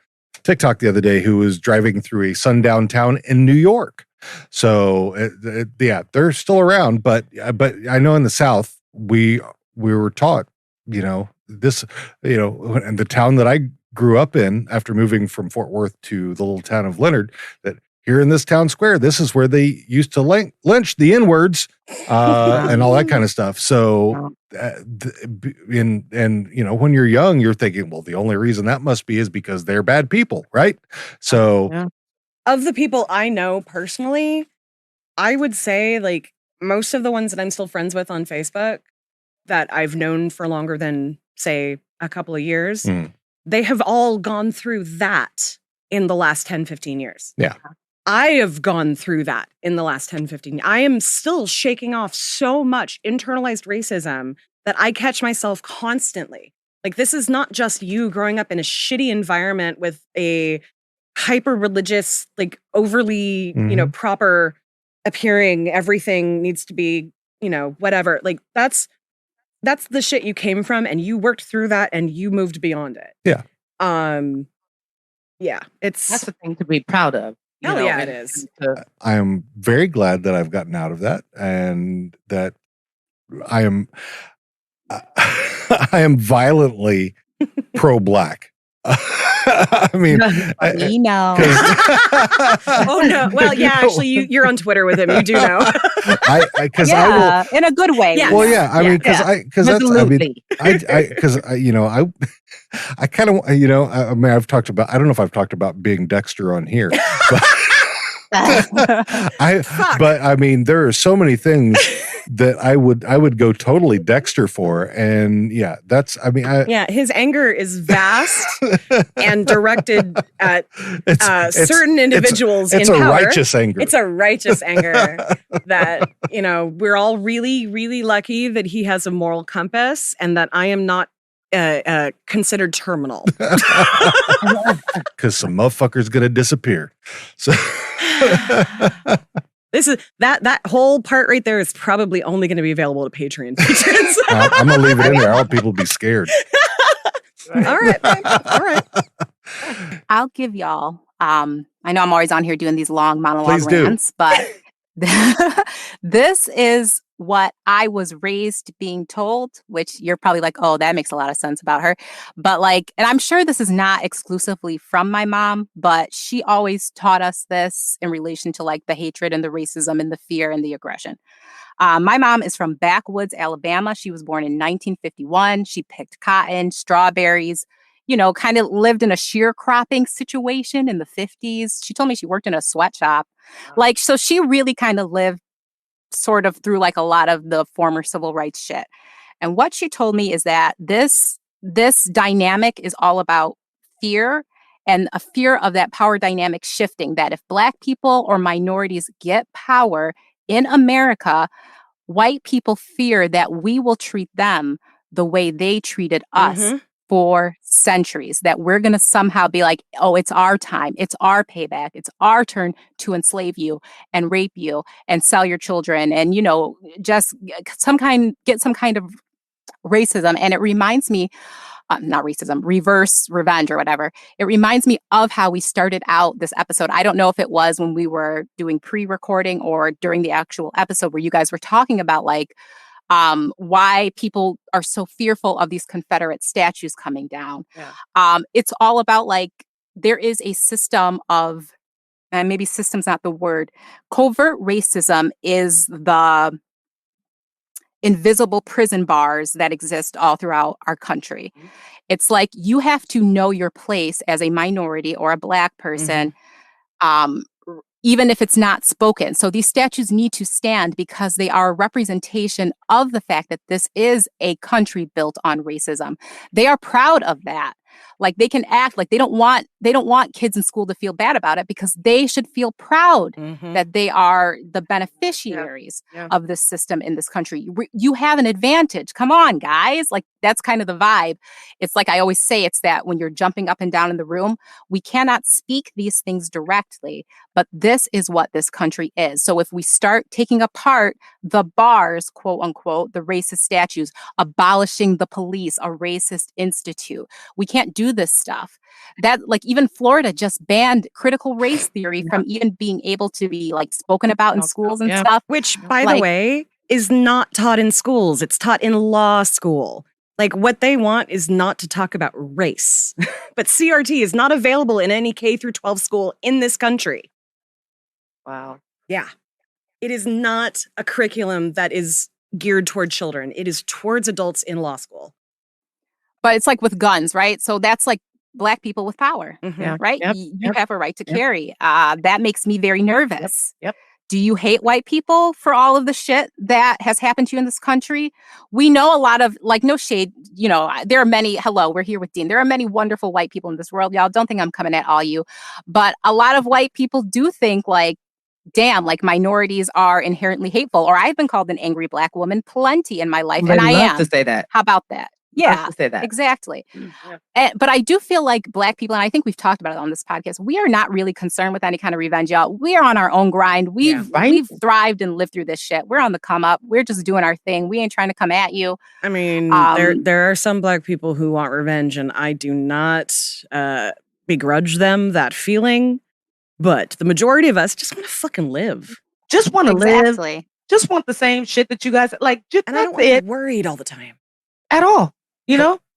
TikTok the other day who was driving through a sundown town in New York. So they're still around, but I know in the South we were taught, this, and the town that I grew up in after moving from Fort Worth to the little town of Leonard, that here in this town square, this is where they used to lynch the N-words and all that kind of stuff. So, when you're young, you're thinking, well, the only reason that must be is because they're bad people, right? So, of the people I know personally, I would say like most of the ones that I'm still friends with on Facebook that I've known for longer than, say, a couple of years, they have all gone through that in the last 10, 15 years. Yeah. I have gone through that in the last 10, 15 years. I am still shaking off so much internalized racism that I catch myself constantly. Like, this is not just you growing up in a shitty environment with a hyper-religious, like overly, proper appearing, everything needs to be, whatever. Like, that's the shit you came from, and you worked through that and you moved beyond it. Yeah. Yeah, that's the thing to be proud of. Hell yeah, it is. I am very glad that I've gotten out of that, and that I am violently pro-black. I mean, we know. Oh no! Well, yeah, actually, you're on Twitter with him. You do know. Because I will, in a good way. Yeah. Well, yeah. I mean, because I kind of, I mean, I've talked about. I don't know if I've talked about being Dexter on here, but but I mean, there are so many things that I would go totally Dexter for, and yeah, that's. I mean, his anger is vast and directed at certain individuals. It's in a power. righteous anger. It's a righteous anger that we're all really, really lucky that he has a moral compass, and that I am not considered terminal. Because some motherfucker's gonna disappear. So. This is that whole part right there is probably only going to be available to Patreon patrons. I'm gonna leave it in there. I want people to be scared. All right. I'll give y'all. I know I'm always on here doing these long monologue Please do. rants, but this is what I was raised being told, which you're probably like, oh, that makes a lot of sense about her. But and I'm sure this is not exclusively from my mom, but she always taught us this in relation to the hatred and the racism and the fear and the aggression. My mom is from backwoods, Alabama. She was born in 1951. She picked cotton, strawberries, kind of lived in a sharecropping situation in the 50s. She told me she worked in a sweatshop. So she really kind of lived sort of through a lot of the former civil rights shit. And what she told me is that this dynamic is all about fear, and a fear of that power dynamic shifting, that if Black people or minorities get power in America, white people fear that we will treat them the way they treated us for centuries, that we're going to somehow be like, oh, it's our time. It's our payback. It's our turn to enslave you and rape you and sell your children and, just get some kind of racism. And it reminds me, not racism, reverse revenge or whatever. It reminds me of how we started out this episode. I don't know if it was when we were doing pre-recording or during the actual episode where you guys were talking about why people are so fearful of these Confederate statues coming down. Yeah. It's all about there is a system of, and maybe system's not the word, covert racism is the invisible prison bars that exist all throughout our country. Mm-hmm. It's you have to know your place as a minority or a Black person, even if it's not spoken. So these statues need to stand because they are a representation of the fact that this is a country built on racism. They are proud of that. They can act they don't want kids in school to feel bad about it, because they should feel proud that they are the beneficiaries of this system in this country. You have an advantage. Come on, guys. That's kind of the vibe. It's I always say, it's that when you're jumping up and down in the room, we cannot speak these things directly, but this is what this country is. So if we start taking apart the bars, quote unquote, the racist statues, abolishing the police, a racist institute, we can't do this stuff. That even Florida just banned critical race theory from even being able to be spoken about in schools and stuff. Which, by the way, is not taught in schools. It's taught in law school. What they want is not to talk about race. But CRT is not available in any K through 12 school in this country. Wow. Yeah. It is not a curriculum that is geared toward children. It is towards adults in law school. But it's like with guns, right? So that's like Black people with power, Yeah. right? Yep. You have a right to carry. That makes me very nervous. Yep. Do you hate white people for all of the shit that has happened to you in this country? We know a lot of, like, no shade, there are many, hello, we're here with Dean. There are many wonderful white people in this world. Y'all don't think I'm coming at all you. But a lot of white people do think, like, damn, like minorities are inherently hateful. Or I've been called an angry Black woman plenty in my life. They and I love am. to say that. How about that? Love Yeah, to say that. exactly. Yeah. But I do feel like Black people, and I think we've talked about it on this podcast, we are not really concerned with any kind of revenge, y'all. We are on our own grind. We've thrived and lived through this shit. We're on the come up. We're just doing our thing. We ain't trying to come at you. I mean, there are some Black people who want revenge, and I do not begrudge them that feeling. But the majority of us just want to fucking live. Just want to Exactly. live. Just want the same shit that you guys like. Just And I don't want to be worried all the time. at all.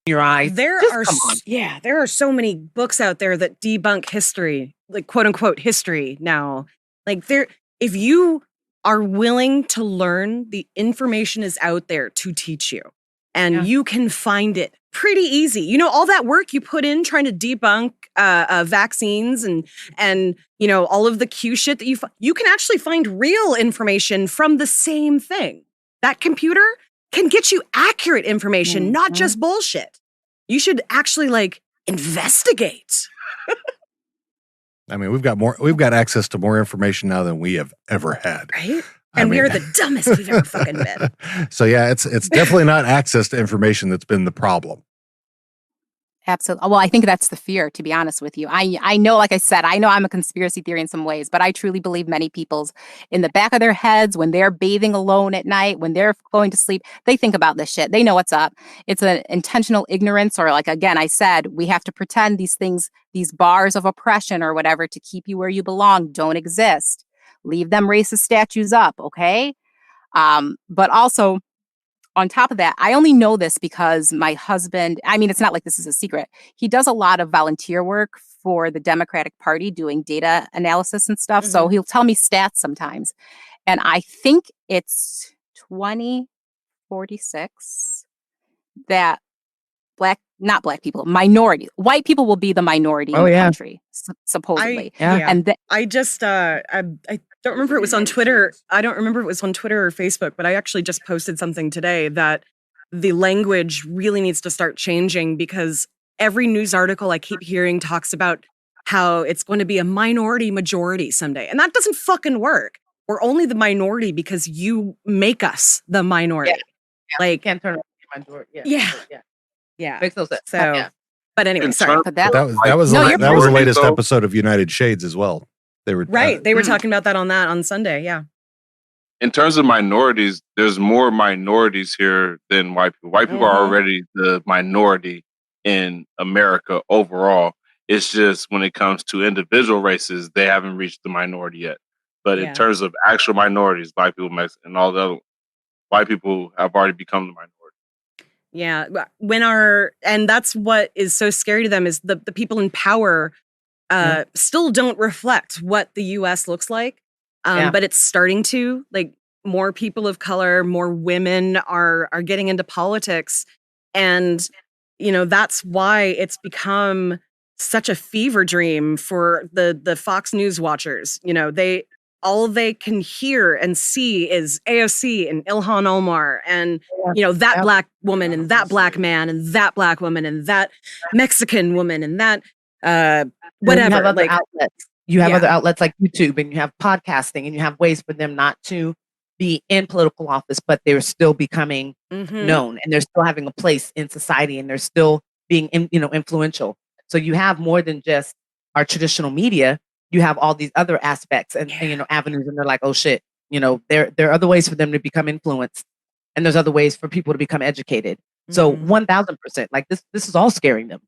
Your eyes. There Just are come on. there are so many books out there that debunk history, like quote unquote history now. Like if you are willing to learn, the information is out there to teach you. And you can find it pretty easy. All that work you put in trying to debunk vaccines and all of the Q shit that you can actually find real information from the same thing. That computer can get you accurate information, not just bullshit. You should actually investigate. I mean, we've got access to more information now than we have ever had. Right? And we are the dumbest we've ever fucking been. So yeah, it's definitely not access to information that's been the problem. Absolutely. Well, I think that's the fear, to be honest with you. I know, like I said, I know I'm a conspiracy theory in some ways, but I truly believe many people's in the back of their heads, when they're bathing alone at night, when they're going to sleep, they think about this shit. They know what's up. It's an intentional ignorance, or again, I said, we have to pretend these things, these bars of oppression or whatever to keep you where you belong don't exist. Leave them racist statues up, okay? But also, on top of that, I only know this because my husband, it's not like this is a secret. He does a lot of volunteer work for the Democratic Party doing data analysis and stuff. So he'll tell me stats sometimes. And I think it's 2046 that not black people, minority, white people will be the minority in the country, supposedly. And I just, I don't remember it was on Twitter. I don't remember if it was on Twitter or Facebook, but I actually just posted something today that the language really needs to start changing, because every news article I keep hearing talks about how it's going to be a minority majority someday. And that doesn't fucking work. We're only the minority because you make us the minority. You can't turn around the minority. Yeah. Makes no sense. So, but anyway, sorry. But that was the latest episode of United Shades as well. They were they were talking about that on Sunday. Yeah. In terms of minorities, there's more minorities here than white people. White people are already the minority in America overall. It's just when it comes to individual races, they haven't reached the minority yet. But in terms of actual minorities, black people, Mexican, and all the other white people have already become the minority. Yeah. And that's what is so scary to them, is the people in power still don't reflect what the US looks like. But it's starting to, more people of color, more women are getting into politics. And, that's why it's become such a fever dream for the Fox News watchers. All they can hear and see is AOC and Ilhan Omar and, that black woman and that black man and that black woman and that Mexican woman and that whatever. You have other outlets. You have other outlets like YouTube, and you have podcasting, and you have ways for them not to be in political office, but they're still becoming known, and they're still having a place in society, and they're still being influential. So you have more than just our traditional media. You have all these other aspects and avenues, and they're like, oh shit, there are other ways for them to become influenced, and there's other ways for people to become educated. So 1000%, like this is all scaring them.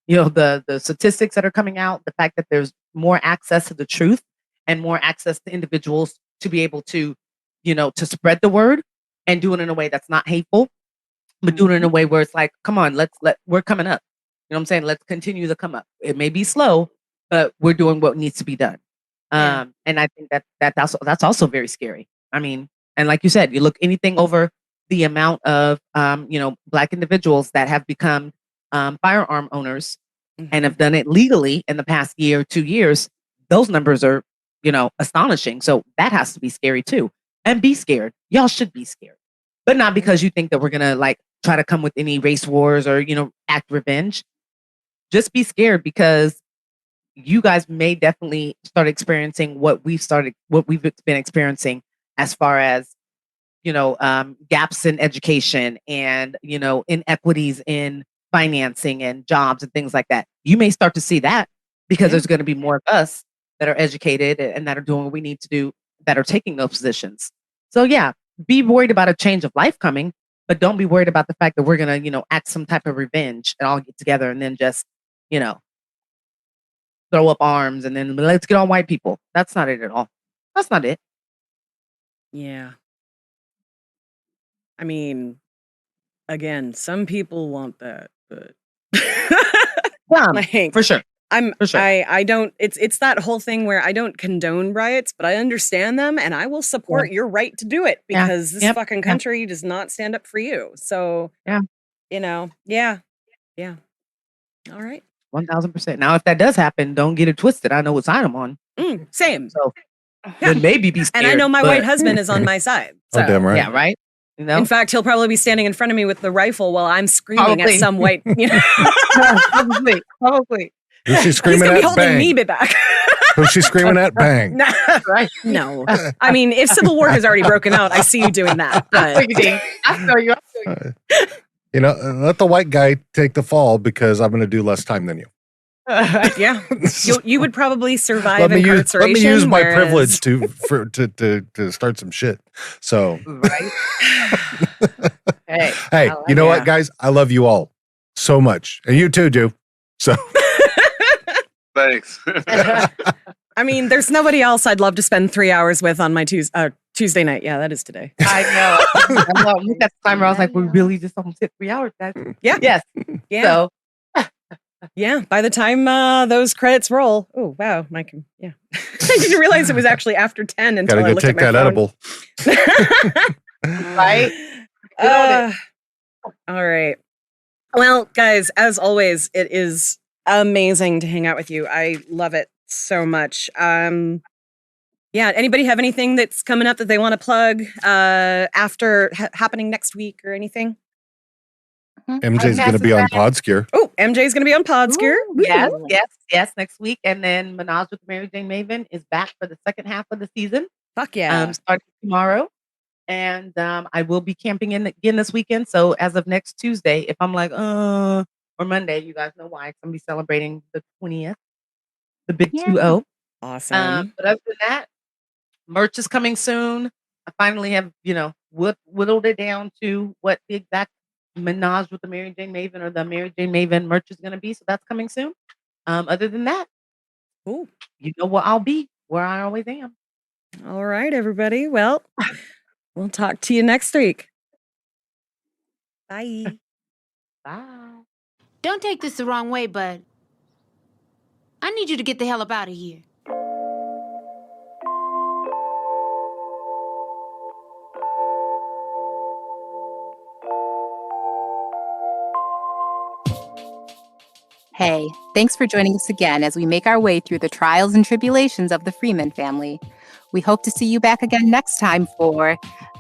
The statistics that are coming out, the fact that there's more access to the truth and more access to individuals to be able to, to spread the word and do it in a way that's not hateful, but do it in a way where it's like, come on, we're coming up. You know what I'm saying? Let's continue to come up. It may be slow, but we're doing what needs to be done. And I think that's also very scary. I mean, and like you said, you look anything over the amount of Black individuals that have become firearm owners and have done it legally in the past year or 2 years. Those numbers are, astonishing. So that has to be scary too. And be scared. Y'all should be scared, but not because you think that we're gonna like try to come with any race wars or act revenge. Just be scared because you guys may definitely start experiencing what we've been experiencing as far as gaps in education and inequities in financing and jobs and things like that. You may start to see that because there's going to be more of us that are educated and that are doing what we need to do, that are taking those positions. So yeah, be worried about a change of life coming, but don't be worried about the fact that we're going to act some type of revenge and all get together and then just throw up arms and then let's get on white people. That's not it at all. That's not it. Yeah. I mean, again, some people want that, but for sure. I don't, it's that whole thing where I don't condone riots, but I understand them and I will support your right to do it because this fucking country does not stand up for you. So, yeah. All right. 1000%. Now, if that does happen, don't get it twisted. I know what side I'm on. Same. So then maybe be scared. And I know my white husband is on my side. So. Oh, damn right. Yeah, right. In fact, he'll probably be standing in front of me with the rifle while I'm screaming at some white, Probably. Who's she screaming He's gonna at? be holding Bang. me back. Who's she screaming at? Bang. Right. No. I mean, if civil war has already broken out, I see you doing that. But. I feel you. Let the white guy take the fall because I'm going to do less time than you. Yeah. You would probably survive Let me incarceration. use my privilege to start some shit. So, right. hey, you know what, guys? I love you all so much, and you too do. So, thanks. I mean, there's nobody else I'd love to spend 3 hours with on my Tuesday night. Yeah, that is today. I know. Look at the timer. I was like, we really just almost hit 3 hours, guys. Yeah. Yes. Yeah. So. Yeah, by the time those credits roll, oh wow, Mike. Yeah, I didn't realize it was actually after 10 until I looked at my phone. Edible. Right. All right. Well, guys, as always, it is amazing to hang out with you. I love it so much. Yeah. Anybody have anything that's coming up that they want to plug after happening next week or anything? MJ's going to be on Podskier. Oh, MJ's going to be on Podskier. Yes, next week. And then Menage with Mary Jane Maven is back for the second half of the season. Fuck yeah. Starting tomorrow. And I will be camping in again this weekend. So as of next Tuesday, if I'm like, or Monday, you guys know why. I'm going to be celebrating the 20th, the big 2-0. Awesome. But other than that, merch is coming soon. I finally have, whittled it down to what the exact Menage with the Mary Jane Maven or the Mary Jane Maven merch is going to be. So that's coming soon. Other than that, you know what I'll be, where I always am. All right, everybody. Well, we'll talk to you next week. Bye. Bye. Don't take this the wrong way, but I need you to get the hell up out of here. Hey, thanks for joining us again as we make our way through the trials and tribulations of the Freeman family. We hope to see you back again next time for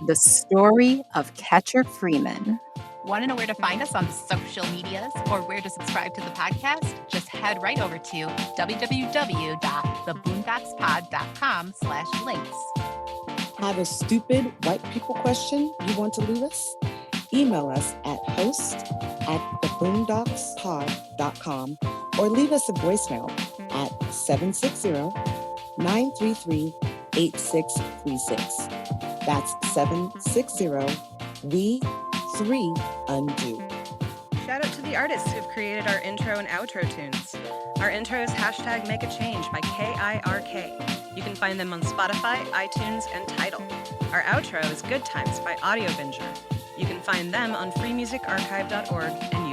The Story of Catcher Freeman. Want to know where to find us on social medias or where to subscribe to the podcast? Just head right over to www.theboondockspod.com/links. Have a stupid white people question you want to leave us? Email us at host@theboondockspod.com or leave us a voicemail at 760-933-8636. That's 760-we-3-undo. Shout out to the artists who've created our intro and outro tunes. Our intro is #MakeAChange by KIRK. You can find them on Spotify, iTunes, and Tidal. Our outro is Good Times by Audio Binger. You can find them on freemusicarchive.org and